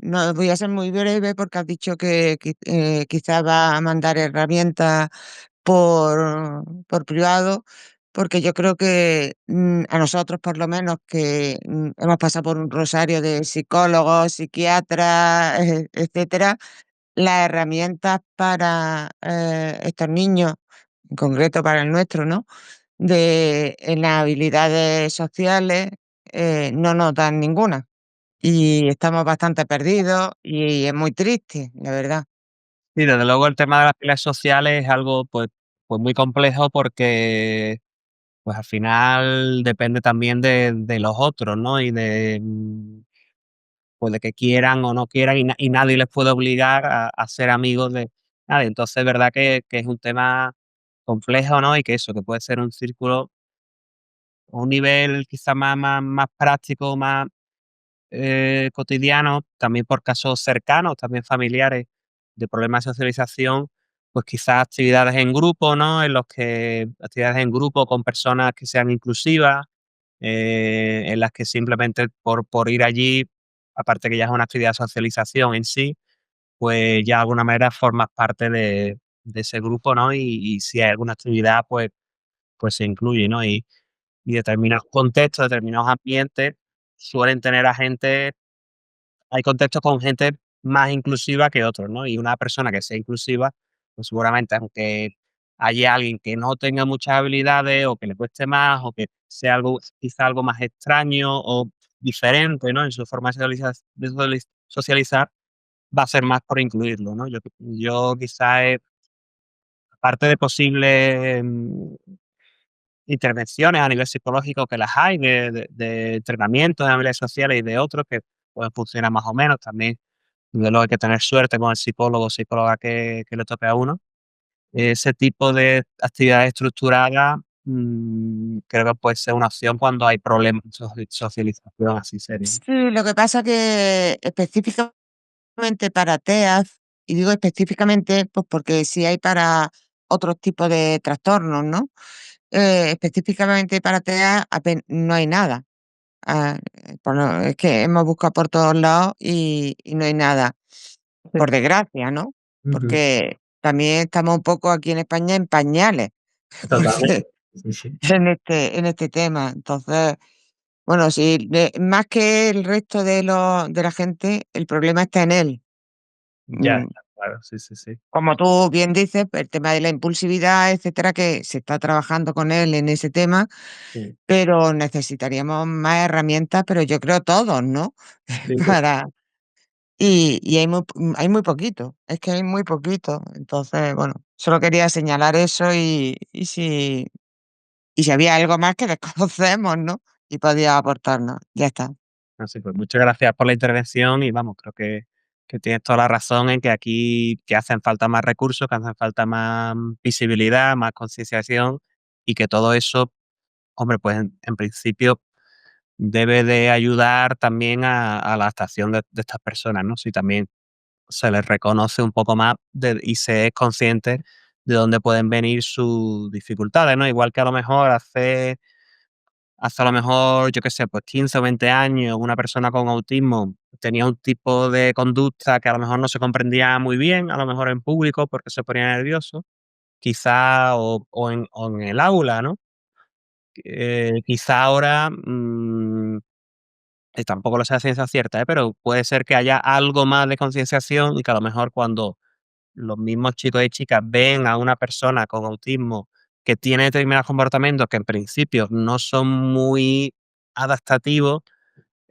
no voy a ser muy breve porque has dicho que quizás va a mandar herramientas por privado, porque yo creo que, a nosotros, por lo menos, que, hemos pasado por un rosario de psicólogos, psiquiatras, etcétera, las herramientas para, estos niños, en concreto para el nuestro, ¿no?, en las habilidades sociales, no nos dan ninguna, y estamos bastante perdidos, y es muy triste, la verdad. Sí, desde luego el tema de las pilas sociales es algo, pues muy complejo porque, pues, al final depende también de los otros, ¿no? Y de, pues, de que quieran o no quieran y nadie les puede obligar a ser amigos de nadie. Entonces, es verdad que es un tema complejo, ¿no? Y que eso, que puede ser un círculo, un nivel quizá más práctico, más cotidianos, también por casos cercanos, también familiares, de problemas de socialización, pues quizás actividades en grupo, ¿no? En los que actividades en grupo con personas que sean inclusivas, en las que simplemente por ir allí, aparte que ya es una actividad de socialización en sí, pues ya de alguna manera formas parte de ese grupo, ¿no? Y si hay alguna actividad, pues se incluye, ¿no? Y determinados contextos, determinados ambientes suelen tener a gente. Hay contextos con gente más inclusiva que otros, ¿no? Y una persona que sea inclusiva, pues seguramente, aunque haya alguien que no tenga muchas habilidades o que le cueste más o que sea algo, quizá algo más extraño o diferente, ¿no? En su forma de socializar, va a ser más por incluirlo, ¿no? Yo quizá, aparte de posibles, intervenciones a nivel psicológico que las hay, de entrenamientos de habilidades sociales y de otros que pueden funcionar más o menos también. Desde luego hay que tener suerte con el psicólogo o psicóloga que le toque a uno. Ese tipo de actividades estructuradas, creo que puede ser una opción cuando hay problemas de socialización así serios, ¿no? Sí, lo que pasa que específicamente para TEAs, y digo específicamente, pues porque sí hay para otros tipos de trastornos, ¿no? Específicamente para TEA no hay nada. Es que hemos buscado por todos lados y no hay nada, Sí. por desgracia, ¿no? Ujú. Porque también estamos un poco aquí en España en pañales, Totalmente. porque Sí, sí. en este tema. Entonces, bueno, sí, más que el resto de la gente, el problema está en él. Ya, Mm, ya, claro, sí, sí, sí. Como tú bien dices, pues, el tema de la impulsividad, etcétera, que se está trabajando con él en ese tema, Sí, pero necesitaríamos más herramientas, pero yo creo todos, ¿no? sí, Para y hay muy poquito, es que hay muy poquito. Entonces, bueno, solo quería señalar eso y si había algo más que desconocemos, ¿no? Y podía aportarnos. Ya está. así pues, muchas gracias por la intervención y vamos, creo que tienes toda la razón en que aquí que hacen falta más recursos, que hacen falta más visibilidad, más concienciación y que todo eso, hombre, pues en principio debe de ayudar también a la adaptación de estas personas, ¿no? Si también se les reconoce un poco más y se es consciente de dónde pueden venir sus dificultades, ¿no? Igual que a lo mejor hace a lo mejor, yo qué sé, pues 15 o 20 años, una persona con autismo tenía un tipo de conducta que a lo mejor no se comprendía muy bien, a lo mejor en público porque se ponía nervioso, quizá o en el aula, ¿no? Quizá ahora, tampoco lo sé a ciencia cierta, pero puede ser que haya algo más de concienciación y que a lo mejor cuando los mismos chicos y chicas ven a una persona con autismo que tiene determinados comportamientos que en principio no son muy adaptativos,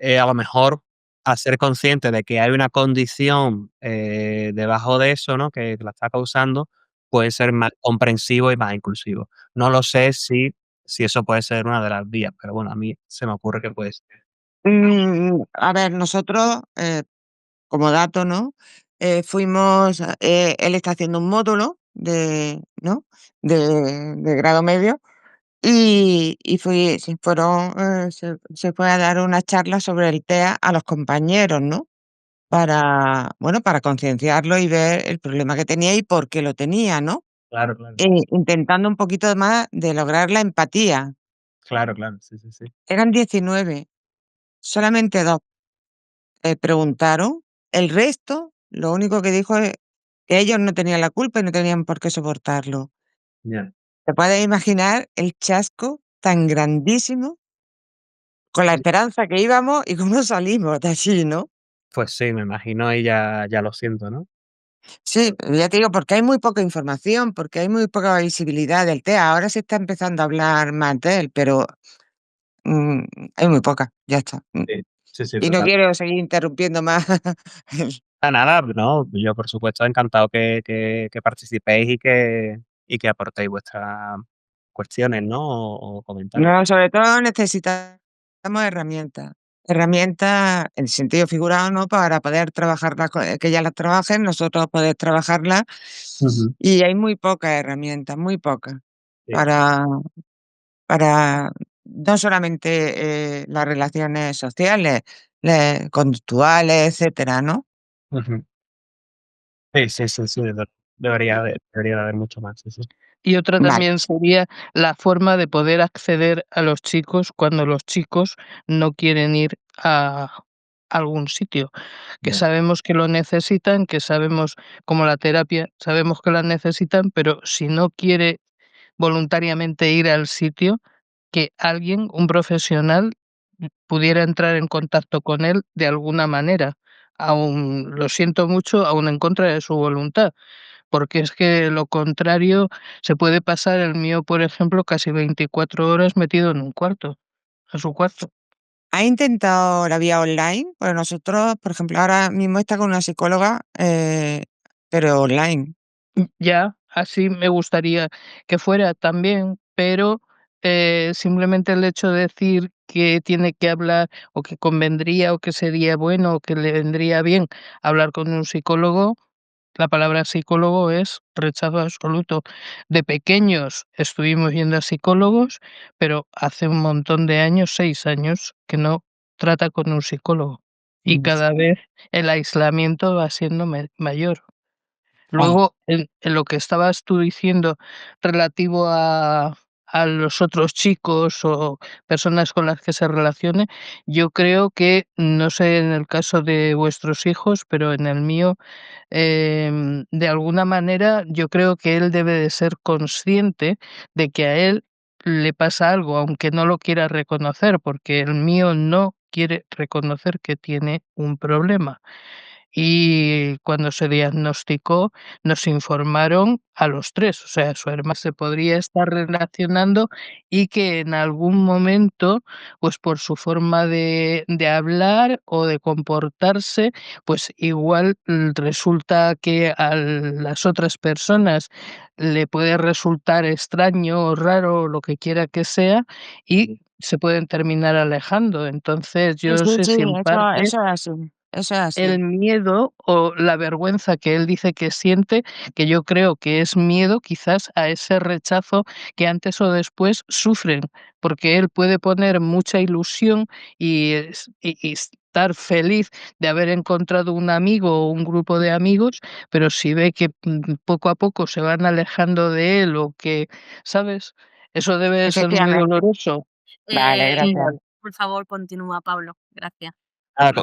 a lo mejor al ser consciente de que hay una condición, debajo de eso, ¿no? Que la está causando, puede ser más comprensivo y más inclusivo. No lo sé si eso puede ser una de las vías, pero bueno, a mí se me ocurre que puede ser. A ver, nosotros, como dato, ¿no? Fuimos, él está haciendo un módulo ¿no? De grado medio se fue a dar una charla sobre el TEA a los compañeros, ¿no? Para, bueno, para concienciarlo y ver el problema que tenía y por qué lo tenía, ¿no? Claro, claro. Intentando un poquito más de lograr la empatía. Claro, claro. Sí, sí, sí. Eran 19, solamente 2 preguntaron, el resto, lo único que dijo es que ellos no tenían la culpa y no tenían por qué soportarlo. Ya. ¿Te puedes imaginar el chasco tan grandísimo con la esperanza que íbamos y cómo salimos de allí, no? Pues sí, me imagino y ya lo siento, ¿no? Sí, ya te digo, porque hay muy poca información, porque hay muy poca visibilidad del TEA. Ahora se está empezando a hablar más de él, pero mm, hay muy poca, ya está. Sí, sí, sí, Y no total. quiero seguir interrumpiendo más. Nada, no, yo por supuesto encantado que participéis y que aportéis vuestras cuestiones, ¿no? O comentarios. No, sobre todo necesitamos herramientas. Herramientas en sentido figurado, ¿no? Para poder trabajarlas, que ellas las trabajen, nosotros poder trabajarlas. Ujú. Y hay muy pocas herramientas, muy pocas, Sí. para, para no solamente las relaciones sociales, conductuales, etcétera, ¿no? Ujú. Sí, sí, sí, sí, debería de haber mucho más, sí, sí. Y otra Vale. también sería la forma de poder acceder a los chicos cuando los chicos no quieren ir a algún sitio, que Ya. sabemos que lo necesitan, que sabemos, como la terapia, sabemos que la necesitan, pero si no quiere voluntariamente ir al sitio, que alguien, un profesional, pudiera entrar en contacto con él de alguna manera, aun lo siento mucho, aun en contra de su voluntad. Porque es que lo contrario se puede pasar el mío, por ejemplo, casi 24 horas metido en un cuarto, en su cuarto. ¿Ha intentado la vía online? Pues nosotros, por ejemplo, ahora mismo está con una psicóloga, pero online. Ya, así me gustaría que fuera también, pero, simplemente el hecho de decir que tiene que hablar, o que convendría, o que sería bueno, o que le vendría bien hablar con un psicólogo. La palabra psicólogo es rechazo absoluto. De pequeños estuvimos yendo a psicólogos, pero hace un montón de años, 6 años, que no trata con un psicólogo. Y Mm, cada vez el aislamiento va siendo mayor. ah, Luego, en lo que estabas tú diciendo relativo a los otros chicos o personas con las que se relacione, yo creo que, no sé en el caso de vuestros hijos, pero en el mío, de alguna manera, yo creo que él debe de ser consciente de que a él le pasa algo, aunque no lo quiera reconocer, porque el mío no quiere reconocer que tiene un problema. Y cuando se diagnosticó, nos informaron a los 3, o sea, su hermana se podría estar relacionando y que en algún momento, pues, por su forma de hablar o de comportarse, pues, igual, resulta que a las otras personas le puede resultar extraño o raro, o lo que quiera que sea, y Sí. se pueden terminar alejando. Entonces, sí, yo no sí, sé sí, si en parte eso es así, eso es el así. miedo o la vergüenza que él dice que siente, que yo creo que es miedo quizás a ese rechazo que antes o después sufren, porque él puede poner mucha ilusión y estar feliz de haber encontrado un amigo o un grupo de amigos, pero si ve que poco a poco se van alejando de él o que, ¿sabes? Eso debe de ser muy Efectivamente. doloroso. Vale, Sí, gracias. Vale. por favor, continúa, Pablo. Gracias.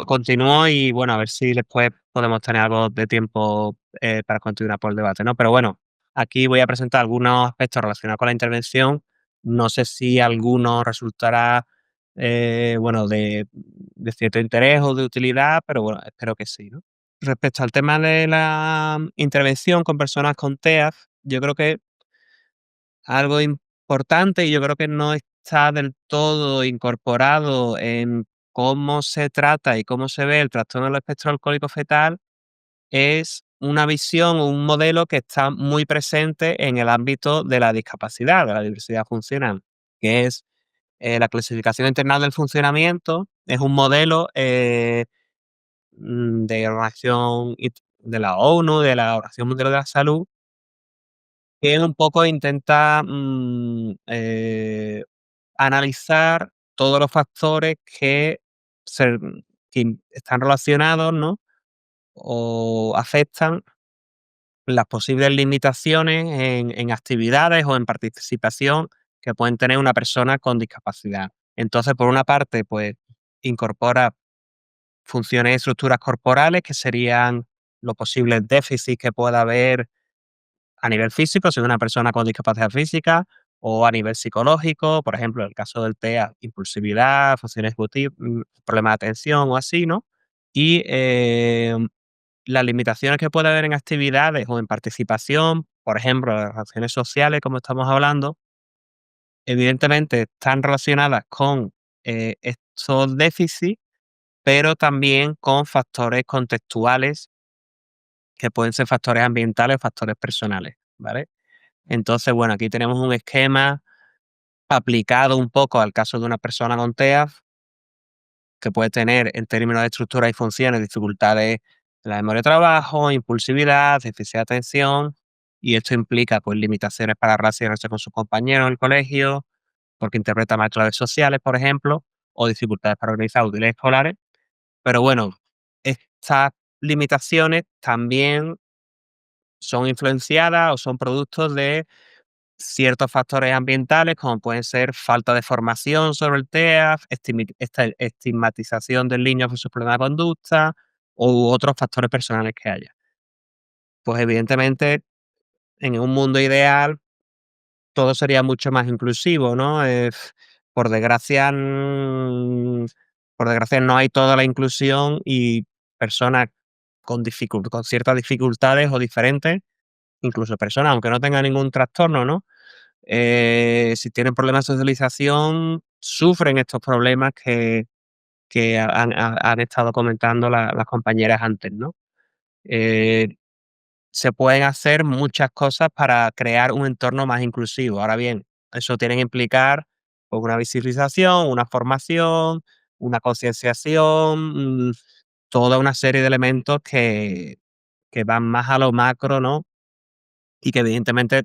Continúo y bueno, a ver si después podemos tener algo de tiempo, para continuar por el debate, ¿no? Pero bueno, aquí voy a presentar algunos aspectos relacionados con la intervención. No sé si alguno resultará, bueno, de cierto interés o de utilidad, pero bueno, espero que sí, ¿no? Respecto al tema de la intervención con personas con TEA, yo creo que algo importante y yo creo que no está del todo incorporado en cómo se trata y cómo se ve el trastorno del espectro alcohólico fetal es una visión o un modelo que está muy presente en el ámbito de la discapacidad, de la diversidad funcional, que es la clasificación internal del funcionamiento. Es un modelo de organización de la ONU, de la Organización Mundial de la Salud, que un poco intenta analizar todos los factores que están relacionados, ¿no? O afectan las posibles limitaciones en actividades o en participación que pueden tener una persona con discapacidad. Entonces, por una parte, pues incorpora funciones y estructuras corporales que serían los posibles déficits que pueda haber a nivel físico, si es una persona con discapacidad física, o a nivel psicológico, por ejemplo, en el caso del TEA, impulsividad, función ejecutiva, problemas de atención o así, ¿no? Y las limitaciones que puede haber en actividades o en participación, por ejemplo, las relaciones sociales, como estamos hablando, evidentemente están relacionadas con estos déficits, pero también con factores contextuales que pueden ser factores ambientales o factores personales, ¿vale? Entonces, bueno, aquí tenemos un esquema aplicado un poco al caso de una persona con TEA, que puede tener en términos de estructura y funciones dificultades en la memoria de trabajo, impulsividad, déficit de atención, y esto implica pues limitaciones para relacionarse con sus compañeros en el colegio, porque interpreta mal claves sociales, por ejemplo, o dificultades para organizar útiles escolares. Pero bueno, estas limitaciones también son influenciadas o son productos de ciertos factores ambientales, como pueden ser falta de formación sobre el TEAF, estigmatización del niño por sus problemas de conducta u otros factores personales que haya. Pues evidentemente, en un mundo ideal, todo sería mucho más inclusivo, ¿no? Por desgracia, por desgracia no hay toda la inclusión y personas con ciertas dificultades o diferentes, incluso personas, aunque no tengan ningún trastorno, ¿no? Si tienen problemas de socialización, sufren estos problemas que han estado comentando las compañeras antes, ¿no? Eh, Se pueden hacer muchas cosas para crear un entorno más inclusivo. Ahora bien, eso tiene que implicar pues, una visibilización, una formación, una concienciación, toda una serie de elementos que van más a lo macro, ¿no? Y que evidentemente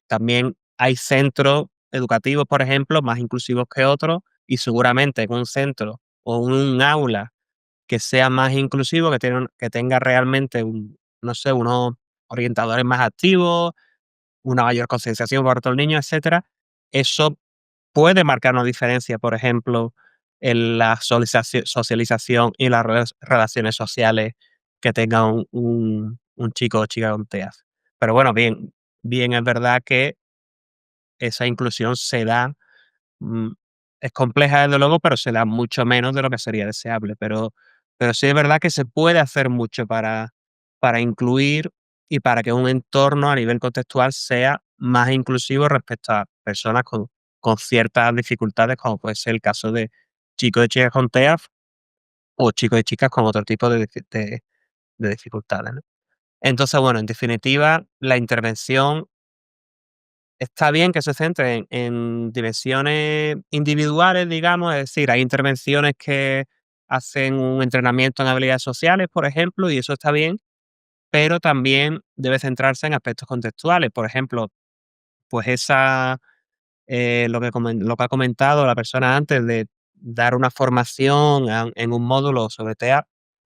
también hay centros educativos, por ejemplo, más inclusivos que otros, y seguramente en un centro o un aula que sea más inclusivo, que tenga realmente no sé, unos orientadores más activos, una mayor concienciación por otros niños, etcétera, eso puede marcar una diferencia, por ejemplo, en la socialización y las relaciones sociales que tenga un chico o chica con TEA. Pero bueno, bien es verdad que esa inclusión se da, mm, es compleja desde luego, pero se da mucho menos de lo que sería deseable. Pero sí es verdad que se puede hacer mucho para incluir y para que un entorno a nivel contextual sea más inclusivo respecto a personas con ciertas dificultades, como puede ser el caso de chicos y chicas con TEAF o chicos y chicas con otro tipo de dificultades, ¿no? Entonces, bueno, en definitiva, la intervención está bien que se centre en dimensiones individuales, digamos, es decir, hay intervenciones que hacen un entrenamiento en habilidades sociales, por ejemplo, y eso está bien, pero también debe centrarse en aspectos contextuales. Por ejemplo, pues lo que ha comentado la persona antes de dar una formación en un módulo sobre TEA,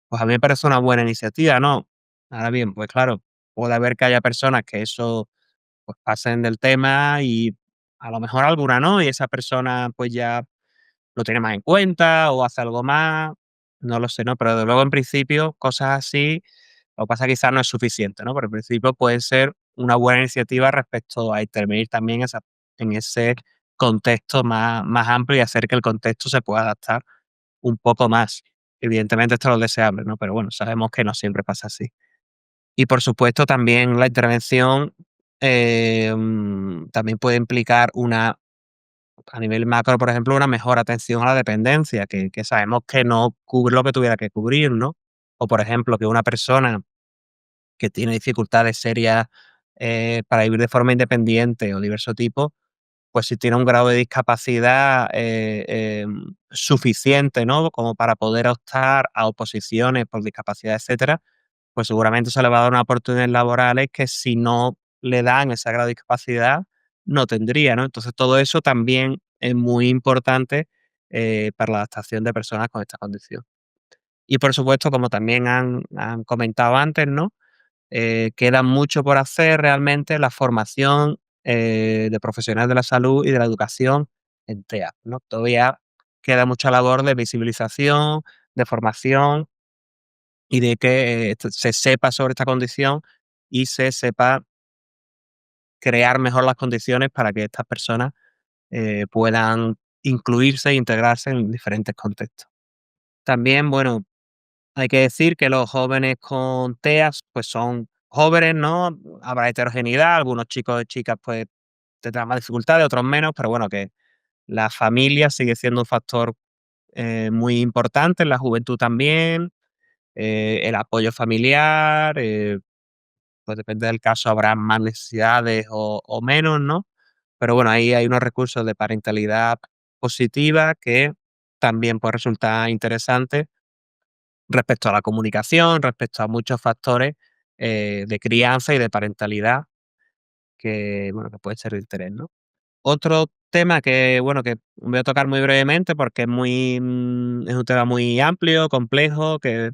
pues a mí me parece una buena iniciativa, ¿no? Ahora bien, pues claro, puede haber que haya personas que eso pues pasen del tema y a lo mejor alguna no, y esa persona pues ya lo tiene más en cuenta o hace algo más, no lo sé, ¿no? Pero desde luego en principio cosas así, lo que pasa quizás no es suficiente, ¿no? Pero en principio puede ser una buena iniciativa respecto a intervenir también en ese contexto más amplio y hacer que el contexto se pueda adaptar un poco más. Evidentemente esto es lo deseable, ¿no? Pero bueno, sabemos que no siempre pasa así. Y por supuesto también la intervención también puede implicar a nivel macro, por ejemplo, una mejor atención a la dependencia, que sabemos que no cubre lo que tuviera que cubrir, ¿no? O, por ejemplo, que una persona que tiene dificultades serias para vivir de forma independiente o diverso tipo, pues si tiene un grado de discapacidad suficiente, ¿no? Como para poder optar a oposiciones por discapacidad, etcétera, pues seguramente se le va a dar unas oportunidades laborales que si no le dan ese grado de discapacidad, no tendría, ¿no? Entonces todo eso también es muy importante para la adaptación de personas con esta condición. Y por supuesto, como también han comentado antes, ¿no? Queda mucho por hacer realmente en la formación de profesionales de la salud y de la educación en TEA, ¿no? Todavía queda mucha labor de visibilización, de formación y de que se sepa sobre esta condición y se sepa crear mejor las condiciones para que estas personas puedan incluirse e integrarse en diferentes contextos. También, bueno, hay que decir que los jóvenes con TEAs, pues son jóvenes, ¿no? Habrá heterogeneidad, algunos chicos y chicas, pues tendrán más dificultades, otros menos, pero bueno, que la familia sigue siendo un factor muy importante en la juventud también, el apoyo familiar, pues depende del caso, habrá más necesidades o menos, ¿no? Pero bueno, ahí hay unos recursos de parentalidad positiva que también puede resultar interesante respecto a la comunicación, respecto a muchos factores de crianza y de parentalidad que, bueno, que pueden ser de interés, ¿no? Otro tema que, bueno, que voy a tocar muy brevemente porque es un tema muy amplio, complejo, que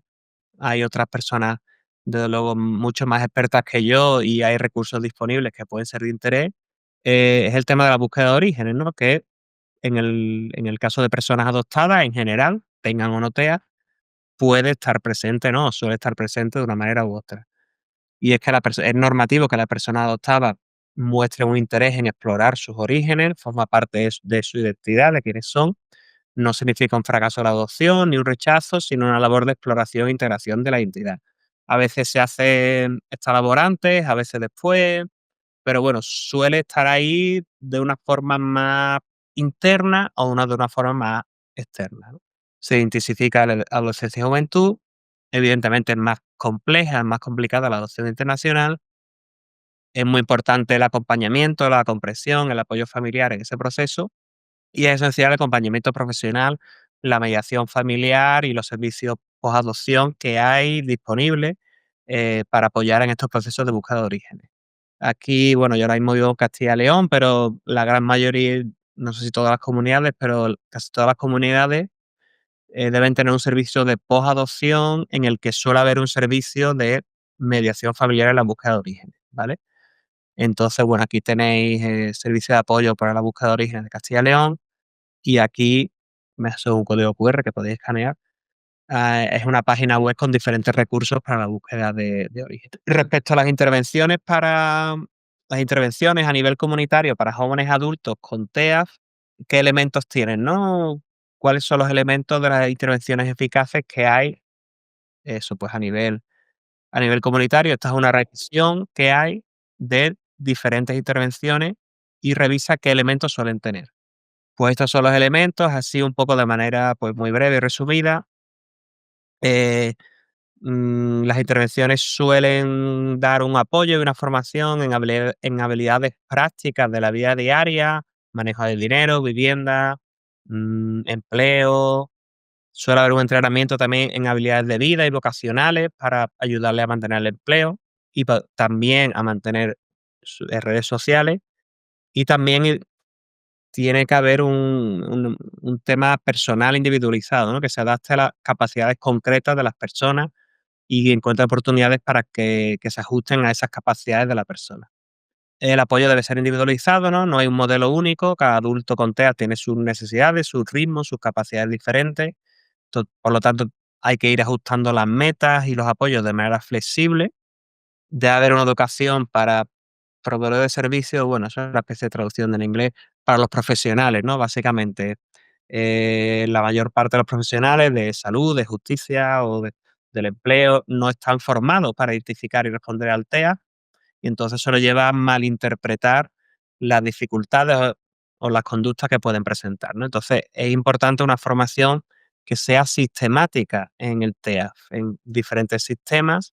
hay otras personas, desde luego, mucho más expertas que yo y hay recursos disponibles que pueden ser de interés, es el tema de la búsqueda de orígenes, ¿no? Que en el caso de personas adoptadas, en general, tengan o no TEA, puede estar presente, ¿no? O suele estar presente de una manera u otra. Y es que es normativo que la persona adoptada muestre un interés en explorar sus orígenes, forma parte de su identidad, de quiénes son. No significa un fracaso la adopción ni un rechazo, sino una labor de exploración e integración de la identidad. A veces se hace esta labor antes, a veces después, pero bueno, suele estar ahí de una forma más interna o de una forma más externa, ¿no? Se intensifica la adolescencia y juventud, evidentemente es más compleja, es más complicada la adopción internacional, es muy importante el acompañamiento, la comprensión, el apoyo familiar en ese proceso y es esencial el acompañamiento profesional, la mediación familiar y los servicios post-adopción que hay disponibles para apoyar en estos procesos de búsqueda de orígenes. Aquí, bueno, yo ahora mismo vivo en Castilla y León, pero la gran mayoría, no sé si todas las comunidades, pero casi todas las comunidades deben tener un servicio de post-adopción en el que suele haber un servicio de mediación familiar en la búsqueda de orígenes, ¿vale? Entonces, bueno, aquí tenéis servicio de apoyo para la búsqueda de orígenes de Castilla y León y aquí me hace un código QR que podéis escanear. Es una página web con diferentes recursos para la búsqueda de origen. Respecto a las intervenciones a nivel comunitario para jóvenes adultos con TEAF, ¿qué elementos tienen, no? ¿Cuáles son los elementos de las intervenciones eficaces que hay? Eso, pues a nivel comunitario, esta es una revisión que hay de diferentes intervenciones y revisa qué elementos suelen tener. Pues estos son los elementos, así un poco de manera pues muy breve y resumida. Eh, las intervenciones suelen dar un apoyo y una formación en habilidades prácticas de la vida diaria, manejo del dinero, vivienda, empleo. Suele haber un entrenamiento también en habilidades de vida y vocacionales para ayudarle a mantener el empleo y también a mantener redes sociales. Y también tiene que haber un tema personal individualizado, ¿no? Que se adapte a las capacidades concretas de las personas y encuentre oportunidades para que se ajusten a esas capacidades de la persona. El apoyo debe ser individualizado, ¿no? No hay un modelo único, cada adulto con TEA tiene sus necesidades, sus ritmos, sus capacidades diferentes. Por lo tanto, hay que ir ajustando las metas y los apoyos de manera flexible. Debe haber una educación para proveedores de servicios, bueno, eso es una especie de traducción del inglés, para los profesionales, ¿no? Básicamente, la mayor parte de los profesionales de salud, de justicia del empleo no están formados para identificar y responder al TEA y entonces eso lo lleva a malinterpretar las dificultades o las conductas que pueden presentar, ¿no? Entonces, es importante una formación que sea sistemática en el TEAF, en diferentes sistemas,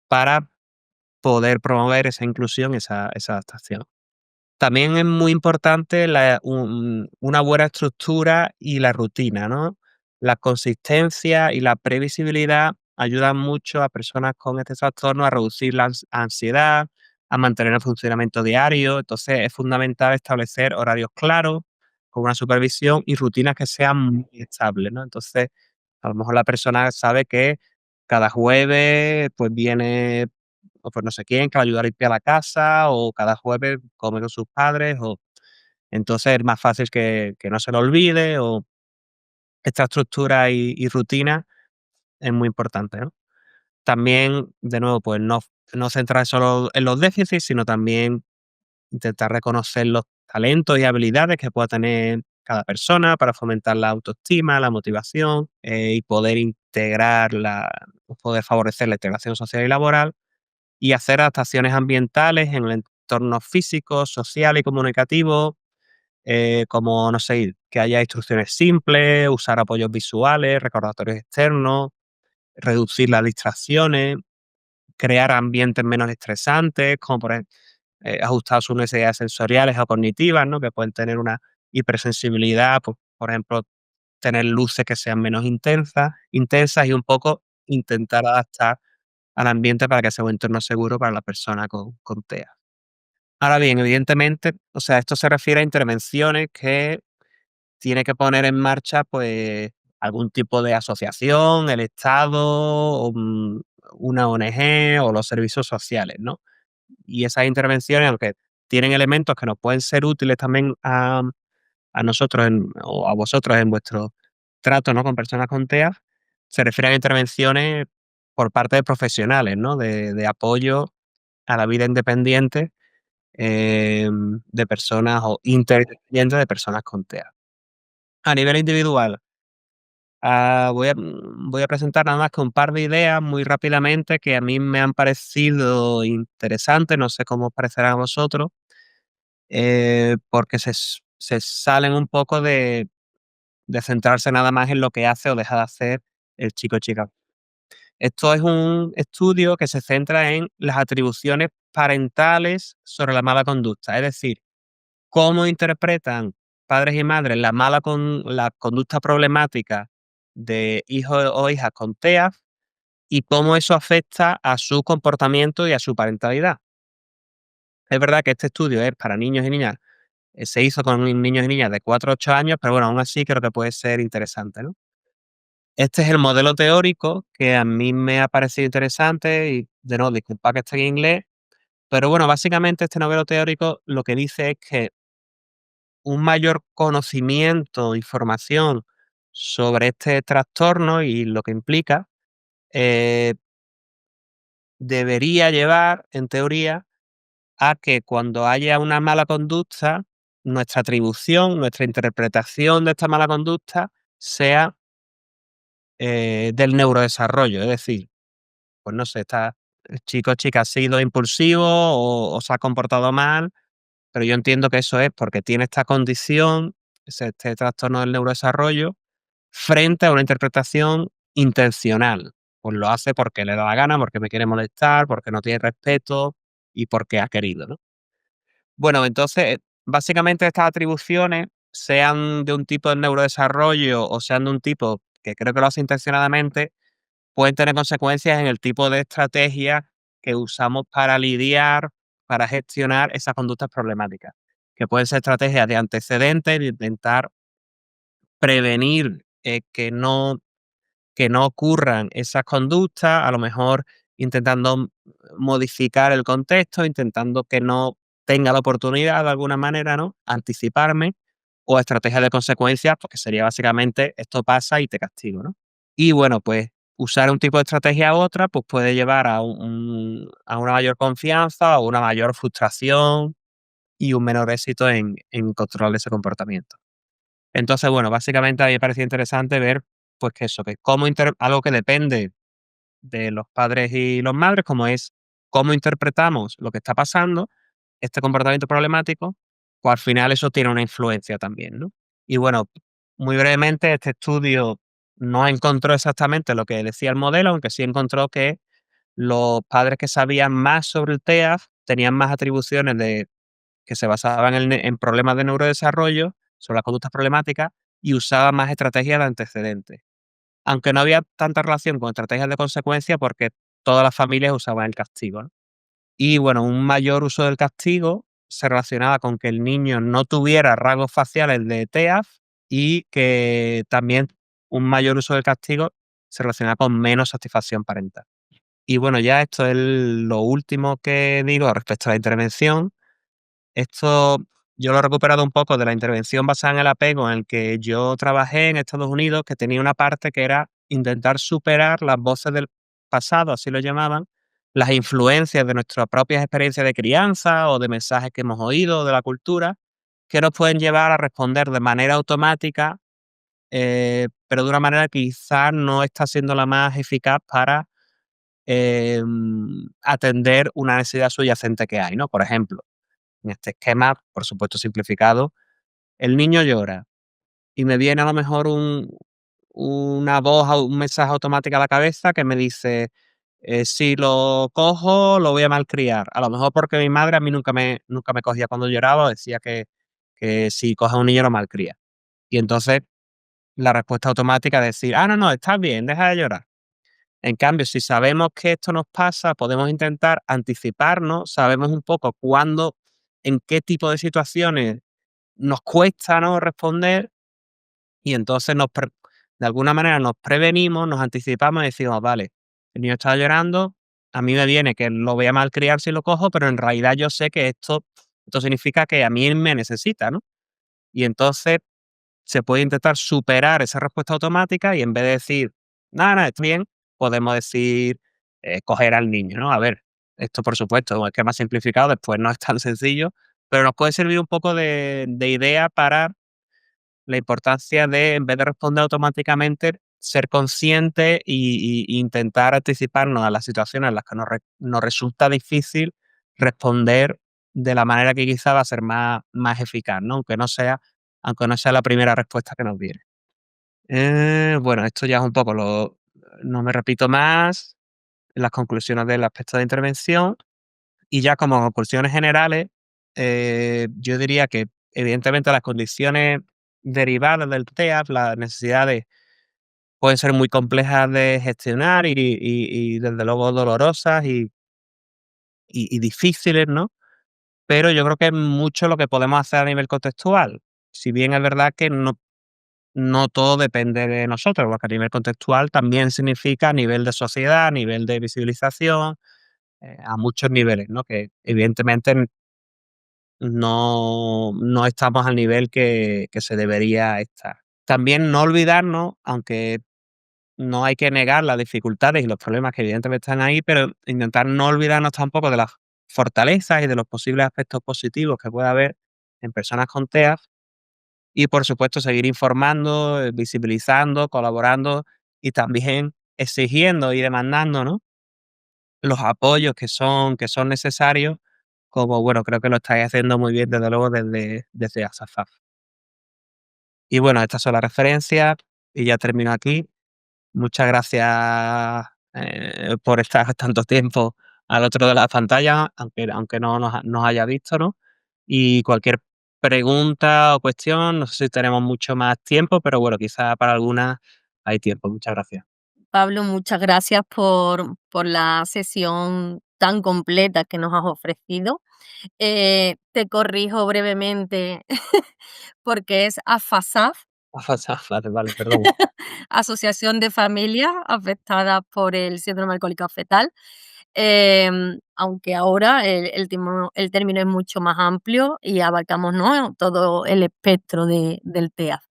para poder promover esa inclusión, esa adaptación. También es muy importante una buena estructura y la rutina, ¿no? La consistencia y la previsibilidad ayudan mucho a personas con este trastorno a reducir la ansiedad, a mantener el funcionamiento diario. Entonces es fundamental establecer horarios claros, con una supervisión y rutinas que sean muy estables, ¿no? Entonces, a lo mejor la persona sabe que cada jueves pues viene o pues no sé quién que va a ayudar a limpiar la casa, o cada jueves come con sus padres, o entonces es más fácil que no se lo olvide, o esta estructura y rutina es muy importante, ¿no? También, de nuevo, pues no centrar solo en los déficits, sino también intentar reconocer los talentos y habilidades que pueda tener cada persona para fomentar la autoestima, la motivación, y poder favorecer la integración social y laboral, y hacer adaptaciones ambientales en el entorno físico, social y comunicativo, como, no sé, que haya instrucciones simples, usar apoyos visuales, recordatorios externos, reducir las distracciones, crear ambientes menos estresantes, como ajustar sus necesidades sensoriales o cognitivas, ¿no? Que pueden tener una hipersensibilidad, pues, por ejemplo, tener luces que sean menos intensas y un poco intentar adaptar al ambiente para que sea un entorno seguro para la persona con TEA. Ahora bien, evidentemente, o sea, esto se refiere a intervenciones que tiene que poner en marcha, pues, algún tipo de asociación, el Estado, o, una ONG o los servicios sociales, ¿no? Y esas intervenciones, aunque tienen elementos que nos pueden ser útiles también a nosotros o a vosotros en vuestro trato, ¿no? Con personas con TEA, se refieren a intervenciones por parte de profesionales, ¿no? De apoyo a la vida independiente, de personas o interdependientes de personas con TEA. A nivel individual, voy a presentar nada más que un par de ideas muy rápidamente que a mí me han parecido interesantes, no sé cómo os parecerán a vosotros, porque se salen un poco de centrarse nada más en lo que hace o deja de hacer el chico o chica. Esto es un estudio que se centra en las atribuciones parentales sobre la mala conducta, es decir, cómo interpretan padres y madres la conducta problemática de hijos o hijas con TEA, y cómo eso afecta a su comportamiento y a su parentalidad. Es verdad que este estudio es para niños y niñas, se hizo con niños y niñas de 4 a 8 años, pero bueno, aún así creo que puede ser interesante, ¿no? Este es el modelo teórico que a mí me ha parecido interesante y, de nuevo, disculpa que esté en inglés, pero bueno, básicamente este modelo teórico lo que dice es que un mayor conocimiento, información sobre este trastorno y lo que implica, eh, debería llevar, en teoría, a que cuando haya una mala conducta, nuestra atribución, nuestra interpretación de esta mala conducta sea, del neurodesarrollo. Es decir, pues no sé, el chico o chica ha sido impulsivo o se ha comportado mal, pero yo entiendo que eso es porque tiene esta condición, este trastorno del neurodesarrollo, frente a una interpretación intencional. Pues lo hace porque le da la gana, porque me quiere molestar, porque no tiene respeto y porque ha querido, ¿no? Bueno, entonces, básicamente estas atribuciones, sean de un tipo de neurodesarrollo o sean de un tipo que creo que lo hace intencionadamente, pueden tener consecuencias en el tipo de estrategia que usamos para lidiar, para gestionar esas conductas problemáticas, que pueden ser estrategias de antecedentes, de intentar prevenir, que no ocurran esas conductas, a lo mejor intentando modificar el contexto, intentando que no tenga la oportunidad de alguna manera, ¿no? Anticiparme, o estrategias de consecuencias, porque sería básicamente esto pasa y te castigo, ¿no? Y bueno, pues usar un tipo de estrategia u otra, pues puede llevar a una mayor confianza o una mayor frustración y un menor éxito en controlar ese comportamiento. Entonces, bueno, básicamente a mí me parecía interesante ver, pues que eso, que algo que depende de los padres y los madres, como es cómo interpretamos lo que está pasando, este comportamiento problemático, pues al final eso tiene una influencia también, ¿no? Y bueno, muy brevemente, este estudio no encontró exactamente lo que decía el modelo, aunque sí encontró que los padres que sabían más sobre el TEAF tenían más atribuciones que se basaban en problemas de neurodesarrollo, sobre las conductas problemáticas, y usaban más estrategias de antecedentes. Aunque no había tanta relación con estrategias de consecuencia porque todas las familias usaban el castigo, ¿no? Y bueno, un mayor uso del castigo se relacionaba con que el niño no tuviera rasgos faciales de TEAF y que también un mayor uso del castigo se relacionaba con menos satisfacción parental. Y bueno, ya esto es lo último que digo respecto a la intervención. Esto yo lo he recuperado un poco de la intervención basada en el apego en el que yo trabajé en Estados Unidos, que tenía una parte que era intentar superar las voces del pasado, así lo llamaban, las influencias de nuestras propias experiencias de crianza o de mensajes que hemos oído de la cultura, que nos pueden llevar a responder de manera automática, pero de una manera que quizás no está siendo la más eficaz para atender una necesidad subyacente que hay, ¿no? Por ejemplo, en este esquema, por supuesto simplificado, el niño llora y me viene a lo mejor una voz, un mensaje automático a la cabeza que me dice, si lo cojo, lo voy a malcriar. A lo mejor porque mi madre a mí nunca me cogía cuando lloraba, decía que si coge a un niño lo malcría. Y entonces la respuesta automática es decir, no, no, estás bien, deja de llorar. En cambio, si sabemos que esto nos pasa, podemos intentar anticiparnos, sabemos un poco cuándo, en qué tipo de situaciones nos cuesta, ¿no?, responder, y entonces de alguna manera nos prevenimos, nos anticipamos y decimos, vale, el niño está llorando, a mí me viene que lo voy a malcriar si lo cojo, pero en realidad yo sé que esto significa que a mí me necesita, ¿no? Y entonces se puede intentar superar esa respuesta automática y en vez de decir, nada, nada, está bien, podemos decir, coger al niño, ¿no? A ver, esto por supuesto, un esquema simplificado, después no es tan sencillo, pero nos puede servir un poco de idea para la importancia de, en vez de responder automáticamente, ser consciente y intentar anticiparnos a las situaciones en las que nos resulta difícil responder de la manera que quizá va a ser más eficaz, ¿no? Aunque no sea la primera respuesta que nos viene. Bueno, esto ya es un poco no me repito más, las conclusiones del aspecto de intervención. Y ya como conclusiones generales, yo diría que evidentemente las condiciones derivadas del TEAF, las necesidades pueden ser muy complejas de gestionar y desde luego dolorosas y difíciles, ¿no? Pero yo creo que es mucho lo que podemos hacer a nivel contextual. Si bien es verdad que no todo depende de nosotros, porque a nivel contextual también significa a nivel de sociedad, a nivel de visibilización, a muchos niveles, ¿no? Que evidentemente no estamos al nivel que se debería estar. También no olvidarnos, aunque no hay que negar las dificultades y los problemas que evidentemente están ahí, pero intentar no olvidarnos tampoco de las fortalezas y de los posibles aspectos positivos que puede haber en personas con TEAF y, por supuesto, seguir informando, visibilizando, colaborando y también exigiendo y demandando, ¿no?, los apoyos que son necesarios, como, bueno, creo que lo estáis haciendo muy bien, desde luego, desde ASAFAF. Y bueno, estas son las referencias y ya termino aquí. Muchas gracias, por estar tanto tiempo al otro lado de la pantalla, aunque no nos haya visto, ¿no? Y cualquier pregunta o cuestión, no sé si tenemos mucho más tiempo, pero bueno, quizá para algunas hay tiempo. Muchas gracias. Pablo, muchas gracias por la sesión tan completa que nos has ofrecido. Te corrijo brevemente porque es AFASAF, Vale, vale, perdón. Asociación de Familias Afectadas por el Síndrome Alcohólico Fetal. Aunque ahora el término es mucho más amplio y abarcamos, ¿no?, todo el espectro del TEAF.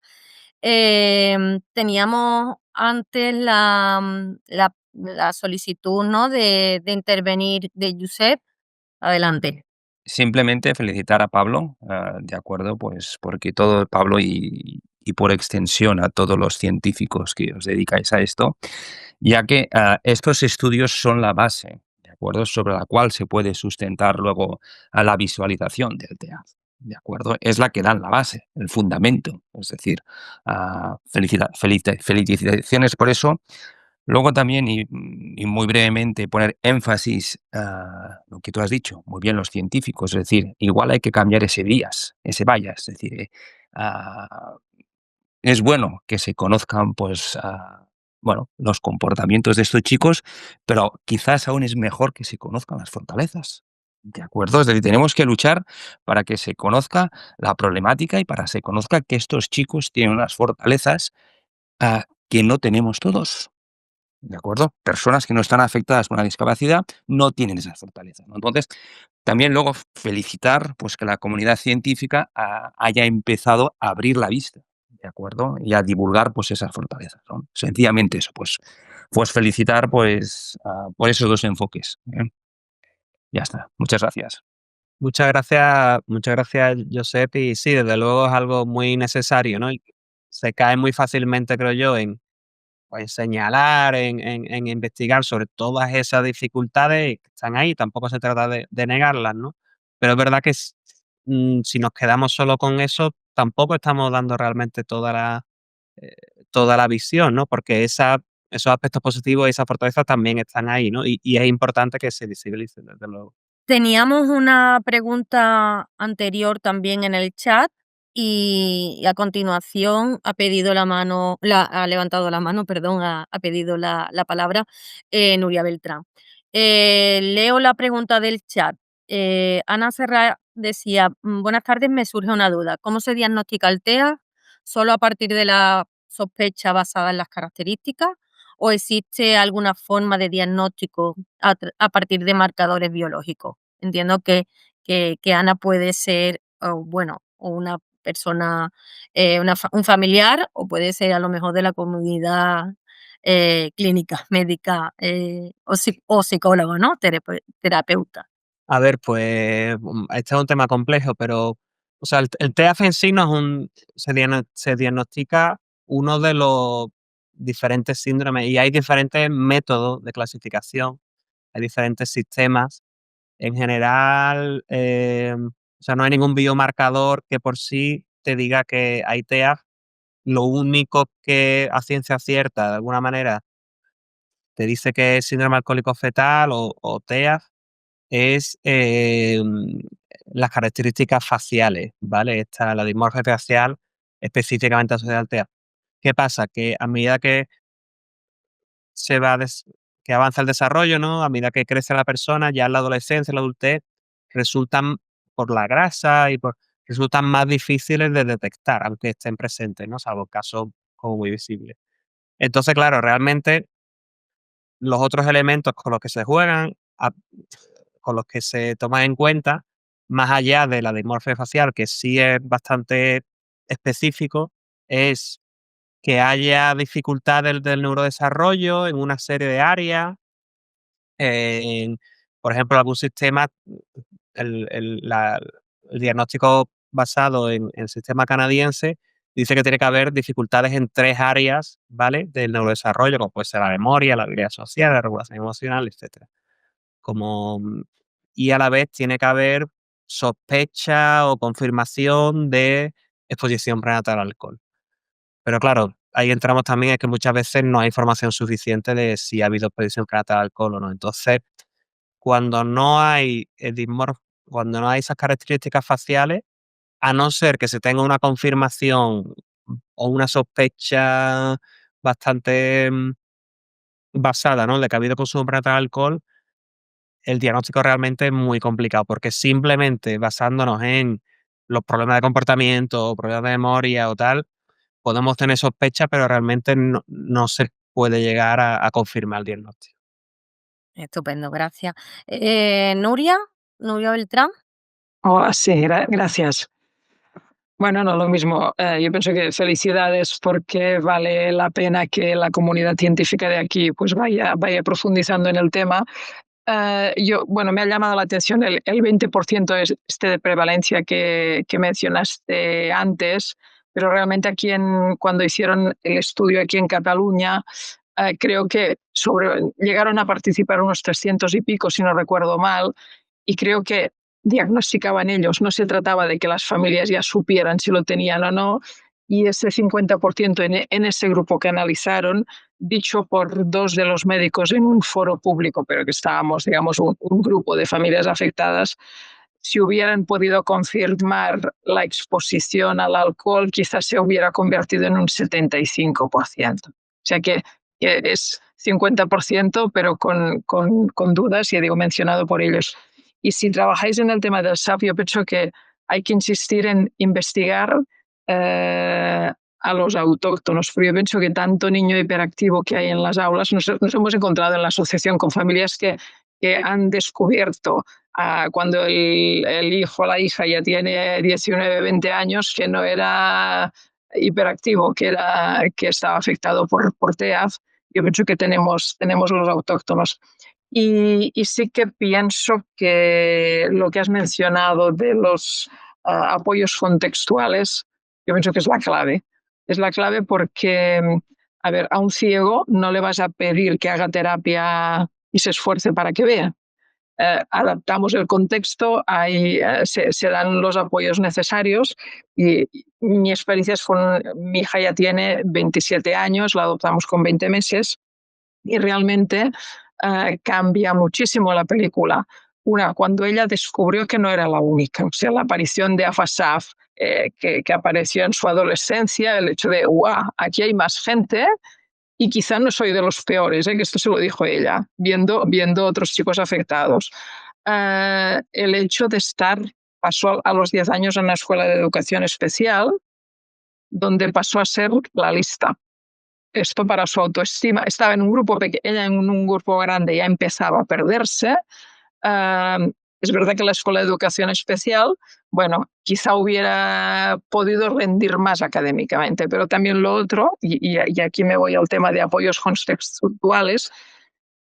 Teníamos antes la solicitud, ¿no?, de intervenir de Josep. Adelante. Simplemente felicitar a Pablo, de acuerdo, pues porque todo Pablo y por extensión a todos los científicos que os dedicáis a esto, ya que estos estudios son la base, ¿de acuerdo? Sobre la cual se puede sustentar luego a la visualización del TEA, ¿de acuerdo? Es la que da la base, el fundamento. Es decir, felicitaciones por eso. Luego también, y muy brevemente, poner énfasis a lo que tú has dicho, muy bien los científicos, es decir, igual hay que cambiar ese bias, es decir, ah, es bueno que se conozcan, pues, bueno, los comportamientos de estos chicos, pero quizás aún es mejor que se conozcan las fortalezas, ¿de acuerdo? Es decir, tenemos que luchar para que se conozca la problemática y para que se conozca que estos chicos tienen unas fortalezas, que no tenemos todos. ¿De acuerdo? Personas que no están afectadas por una discapacidad no tienen esas fortalezas, ¿no? Entonces, también luego felicitar, pues, que la comunidad científica haya empezado a abrir la vista, ¿de acuerdo? Y a divulgar, pues, esas fortalezas, ¿no? Sencillamente eso, pues felicitar, pues, por esos 2 enfoques, ¿eh? Ya está. Muchas gracias. Muchas gracias, Josep. Y sí, desde luego es algo muy necesario, ¿no? Y se cae muy fácilmente, creo yo, en pues, señalar, en investigar sobre todas esas dificultades que están ahí. Tampoco se trata de negarlas, ¿no? Pero es verdad que si nos quedamos solo con eso, tampoco estamos dando realmente eh, toda la visión, ¿no? Porque esos aspectos positivos y esas fortalezas también están ahí, ¿no? Y es importante que se visibilicen, desde luego. Teníamos una pregunta anterior también en el chat y a continuación ha levantado la mano, perdón, ha pedido la palabra Nuria Beltrán. Leo la pregunta del chat. Ana Serra decía, buenas tardes, me surge una duda. ¿Cómo se diagnostica el TEA? ¿Solo a partir de la sospecha basada en las características? ¿O existe alguna forma de diagnóstico a partir de marcadores biológicos? Entiendo que Ana puede ser, bueno, o una persona, un familiar, o puede ser a lo mejor de la comunidad clínica, médica, o psicólogo, ¿no? Terapeuta. A ver, pues, este es un tema complejo, pero, o sea, el TEAF en sí no es se diagnostica uno de los diferentes síndromes y hay diferentes métodos de clasificación, hay diferentes sistemas. En general, o sea, no hay ningún biomarcador que por sí te diga que hay TEAF. Lo único que a ciencia cierta, de alguna manera, te dice que es síndrome alcohólico fetal o TEAF es, las características faciales, ¿vale? La dismorfia facial específicamente asociada al TEA. ¿Qué pasa? Que a medida que se va que avanza el desarrollo, ¿no? A medida que crece la persona, ya en la adolescencia, en la adultez, resultan, por la grasa resultan más difíciles de detectar, aunque estén presentes, ¿no? Salvo casos como muy visibles. Entonces, claro, realmente los otros elementos con los que se juegan, con los que se toman en cuenta, más allá de la dimorfia facial, que sí es bastante específico, es que haya dificultades del neurodesarrollo en una serie de áreas, en, por ejemplo, algún sistema, el, el- la- el diagnóstico basado en el sistema canadiense dice que tiene que haber dificultades en 3 áreas, ¿vale? Del neurodesarrollo, como puede ser la memoria, la habilidad social, la regulación emocional, etcétera. Como, y a la vez tiene que haber sospecha o confirmación de exposición prenatal al alcohol. Pero claro, ahí entramos también en que muchas veces no hay información suficiente de si ha habido exposición prenatal al alcohol o no. Entonces, cuando no hay cuando no hay esas características faciales, a no ser que se tenga una confirmación o una sospecha bastante basada, ¿no? De que ha habido consumo prenatal de alcohol, el diagnóstico realmente es muy complicado, porque simplemente basándonos en los problemas de comportamiento o problemas de memoria o tal, podemos tener sospechas, pero realmente no se puede llegar a confirmar el diagnóstico. Estupendo, gracias. Nuria Beltrán. Hola, sí, gracias. Bueno, no, lo mismo. Yo pienso que felicidades porque vale la pena que la comunidad científica de aquí pues vaya profundizando en el tema. Bueno, me ha llamado la atención el 20% de prevalencia que mencionaste antes, pero realmente cuando hicieron el estudio aquí en Cataluña, creo que llegaron a participar unos 300 y pico, si no recuerdo mal, y creo que diagnosticaban ellos. No se trataba de que las familias ya supieran si lo tenían o no, y ese 50% en ese grupo que analizaron, dicho por 2 de los médicos en un foro público, pero que estábamos, digamos, un grupo de familias afectadas, si hubieran podido confirmar la exposición al alcohol, quizás se hubiera convertido en un 75%. O sea que es 50%, pero con dudas, ya digo, mencionado por ellos. Y si trabajáis en el tema del SAF, yo pienso que hay que insistir en investigar a los autóctonos, porque yo pienso que tanto niño hiperactivo que hay en las aulas, nos hemos encontrado en la asociación con familias que han descubierto cuando el hijo o la hija ya tiene 19, 20 años, que no era hiperactivo, que estaba afectado por TEAF. Yo pienso que tenemos los autóctonos. Y sí que pienso que lo que has mencionado de los apoyos contextuales, yo pienso que es la clave. Es la clave porque, a ver, a un ciego no le vas a pedir que haga terapia y se esfuerce para que vea. Adaptamos el contexto, se dan los apoyos necesarios, y mi experiencia es mi hija ya tiene 27 años, la adoptamos con 20 meses, y realmente cambia muchísimo la película. Cuando ella descubrió que no era la única, o sea, la aparición de AFASAF, que apareció en su adolescencia, el hecho de, ¡guau!, aquí hay más gente, y quizá no soy de los peores, que esto se lo dijo ella, viendo otros chicos afectados. El hecho de pasó a los 10 años en una escuela de educación especial, donde pasó a ser la lista. Esto para su autoestima. Estaba en un grupo pequeño, ella en un grupo grande ya empezaba a perderse. Es verdad que la escuela de educación especial, bueno, quizá hubiera podido rendir más académicamente, pero también lo otro, y aquí me voy al tema de apoyos contextuales,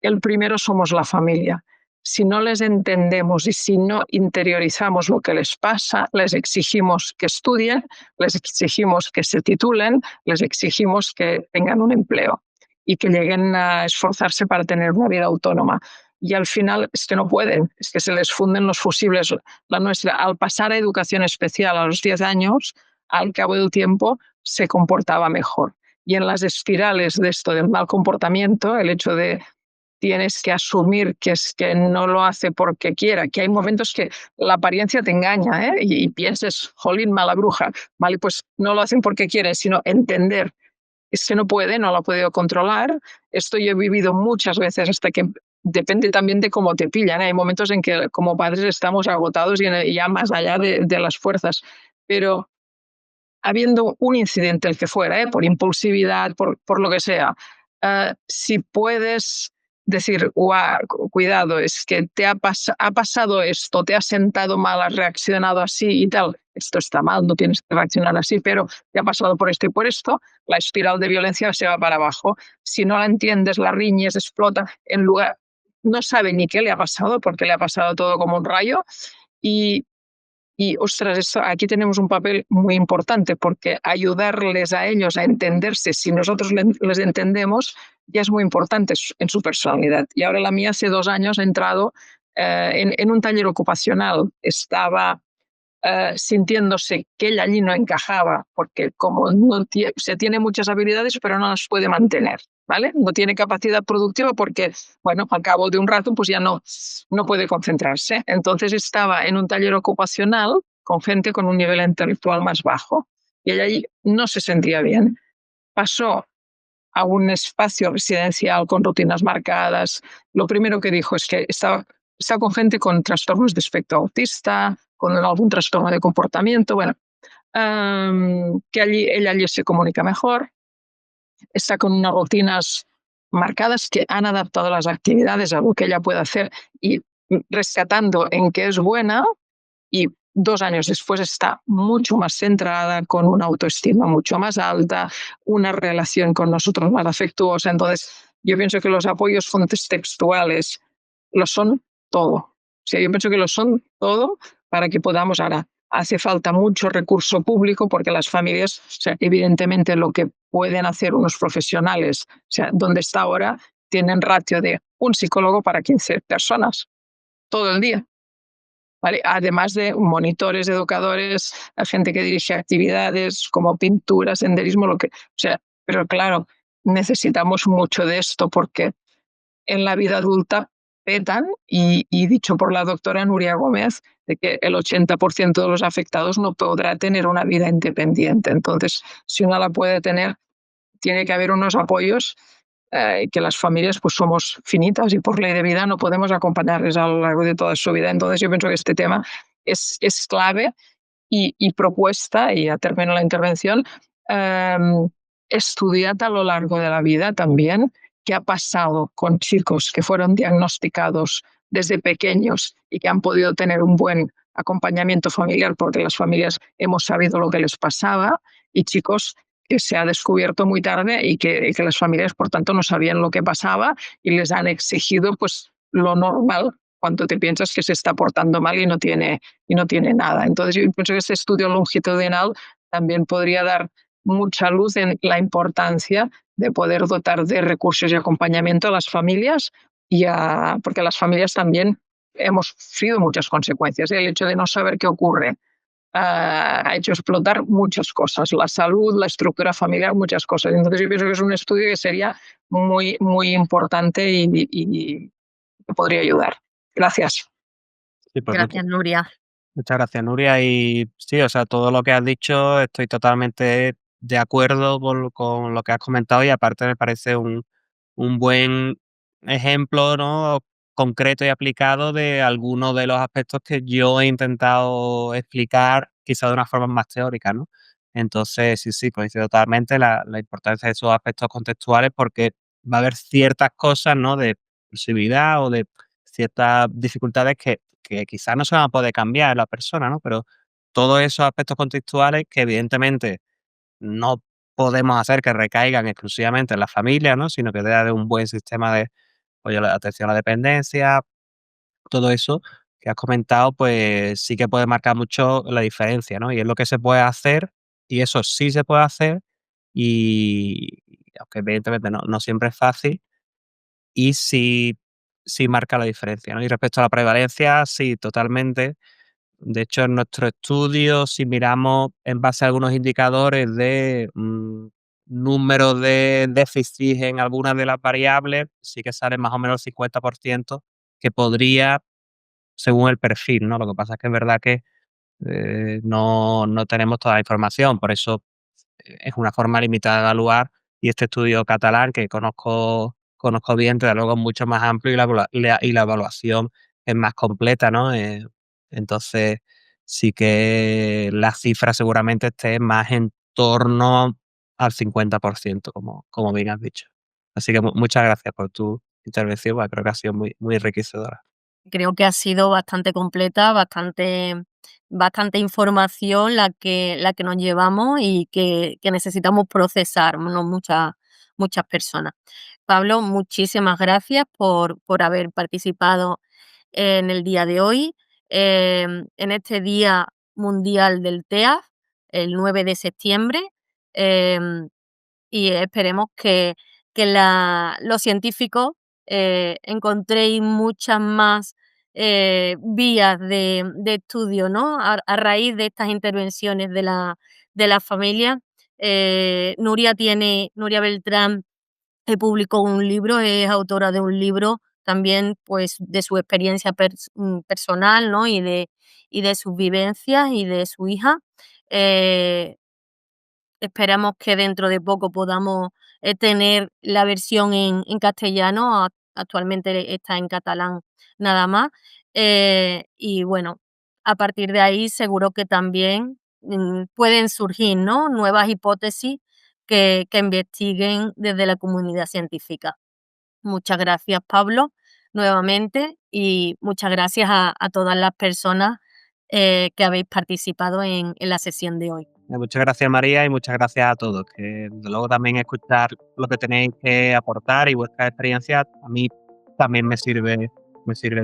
el primero somos la familia. Si no les entendemos y si no interiorizamos lo que les pasa, les exigimos que estudien, les exigimos que se titulen, les exigimos que tengan un empleo y que lleguen a esforzarse para tener una vida autónoma. Y al final es que no pueden, es que se les funden los fusibles. La nuestra, al pasar a educación especial a los 10 años, al cabo del tiempo se comportaba mejor. Y en las espirales de esto del mal comportamiento, el hecho de tienes que asumir que es que no lo hace porque quiera, que hay momentos que la apariencia te engaña, y pienses, jolín, mala bruja, vale, pues no lo hacen porque quieren, sino entender. Es que no puede, no lo ha podido controlar. Esto yo he vivido muchas veces, hasta que depende también de cómo te pillan. Hay momentos en que como padres estamos agotados y ya más allá de las fuerzas. Pero habiendo un incidente, el que fuera, por impulsividad, por lo que sea, si puedes decir, cuidado, es que ha pasado esto, te has sentado mal, has reaccionado así y tal, esto está mal, no tienes que reaccionar así, pero te ha pasado por esto y por esto, la espiral de violencia se va para abajo. Si no la entiendes, la riñes, explota, no sabe ni qué le ha pasado, porque le ha pasado todo como un rayo. Y ostras, aquí tenemos un papel muy importante, porque ayudarles a ellos a entenderse, si nosotros les entendemos, ya es muy importante en su personalidad. Y ahora la mía hace 2 años ha entrado en un taller ocupacional. Estaba sintiéndose que ella allí no encajaba, porque como se tiene muchas habilidades, pero no las puede mantener, ¿vale? No tiene capacidad productiva porque, bueno, al cabo de un rato pues ya no puede concentrarse. Entonces estaba en un taller ocupacional con gente con un nivel intelectual más bajo, y ella allí no se sentía bien. Pasó a un espacio residencial con rutinas marcadas. Lo primero que dijo es que está con gente con trastornos de espectro autista, con algún trastorno de comportamiento, bueno, que ella allí se comunica mejor, está con unas rutinas marcadas que han adaptado las actividades a lo que ella puede hacer y rescatando en qué es buena, y 2 años después está mucho más centrada, con una autoestima mucho más alta, una relación con nosotros más afectuosa. Entonces, yo pienso que los apoyos contextuales lo son todo. O sea, yo pienso que lo son todo para que podamos ahora hace falta mucho recurso público porque las familias, o sea, evidentemente lo que pueden hacer unos profesionales, o sea, donde está ahora, tienen ratio de un psicólogo para 15 personas todo el día. ¿Vale? Además de monitores, educadores, la gente que dirige actividades como pintura, senderismo, lo que, o sea, pero claro, necesitamos mucho de esto porque en la vida adulta petan y dicho por la doctora Nuria Gómez, de que el 80% de los afectados no podrá tener una vida independiente. Entonces, si uno la puede tener, tiene que haber unos apoyos que las familias pues somos finitas y por ley de vida no podemos acompañarles a lo largo de toda su vida. Entonces yo pienso que este tema es clave y propuesta, y ya termino la intervención, estudiad a lo largo de la vida también qué ha pasado con chicos que fueron diagnosticados desde pequeños y que han podido tener un buen acompañamiento familiar porque las familias hemos sabido lo que les pasaba, y chicos que se ha descubierto muy tarde y que las familias, por tanto, no sabían lo que pasaba y les han exigido pues lo normal cuando te piensas que se está portando mal y no tiene nada. Entonces, yo pienso que este estudio longitudinal también podría dar mucha luz en la importancia de poder dotar de recursos y acompañamiento a las familias, porque las familias también hemos sufrido muchas consecuencias. El hecho de no saber qué ocurre ha hecho explotar muchas cosas, la salud, la estructura familiar, muchas cosas. Entonces yo pienso que es un estudio que sería muy, muy importante y que podría ayudar. Gracias. Sí, pues Gracias, Nuria. muchas gracias, Nuria. Y sí, o sea, todo lo que has dicho estoy totalmente de acuerdo con lo que has comentado, y aparte me parece un buen ejemplo, ¿no? Concreto y aplicado de algunos de los aspectos que yo he intentado explicar, quizá de una forma más teórica, ¿no? Entonces, sí, coincido totalmente la importancia de esos aspectos contextuales, porque va a haber ciertas cosas, ¿no? De posibilidad o de ciertas dificultades que quizás no se van a poder cambiar en la persona, ¿no? Pero todos esos aspectos contextuales que evidentemente no podemos hacer que recaigan exclusivamente en la familia, ¿no? Sino que debe haber un buen sistema de apoyo a la atención a la dependencia, todo eso que has comentado, pues sí que puede marcar mucho la diferencia, ¿no? Y es lo que se puede hacer, y eso sí se puede hacer, y aunque evidentemente no siempre es fácil, y sí marca la diferencia, ¿no? Y respecto a la prevalencia, sí, totalmente. De hecho, en nuestro estudio, si miramos en base a algunos indicadores de número de déficits en algunas de las variables, sí que sale más o menos el 50% que podría, según el perfil, ¿no? Lo que pasa es que es verdad que no tenemos toda la información, por eso es una forma limitada de evaluar, y este estudio catalán que conozco bien, desde luego es mucho más amplio, y la evaluación es más completa, ¿no? Entonces, sí que la cifra seguramente esté más en torno al 50%, como bien has dicho. Así que muchas gracias por tu intervención, porque creo que ha sido muy enriquecedora. Creo que ha sido bastante completa, bastante información la que nos llevamos y que necesitamos procesar, ¿no? Muchas personas. Pablo, muchísimas gracias por haber participado en el día de hoy, en este Día Mundial del TEA, el 9 de septiembre. em, y esperemos que los científicos encontréis muchas más vías de estudio, ¿no? A raíz de estas intervenciones de la familia. Nuria Beltrán publicó un libro, es autora de un libro también, pues, de su experiencia personal, ¿no? Y de sus vivencias y de su hija. Eh, Esperamos que dentro de poco podamos tener la versión en castellano. Actualmente está en catalán nada más. Y bueno, a partir de ahí seguro que también pueden surgir, ¿no? Nuevas hipótesis que investiguen desde la comunidad científica. Muchas gracias, Pablo, nuevamente, y muchas gracias a todas las personas que habéis participado en la sesión de hoy. Muchas gracias, María, y muchas gracias a todos. Que desde luego también escuchar lo que tenéis que aportar y vuestra experiencia a mí también me sirve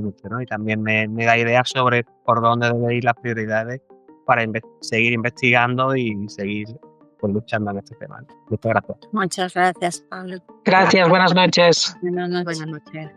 mucho, ¿no? Y también me da ideas sobre por dónde deben ir las prioridades para seguir investigando y seguir pues, luchando en este tema. Muchas gracias. Muchas gracias, Pablo. Gracias, buenas noches. Buenas noches.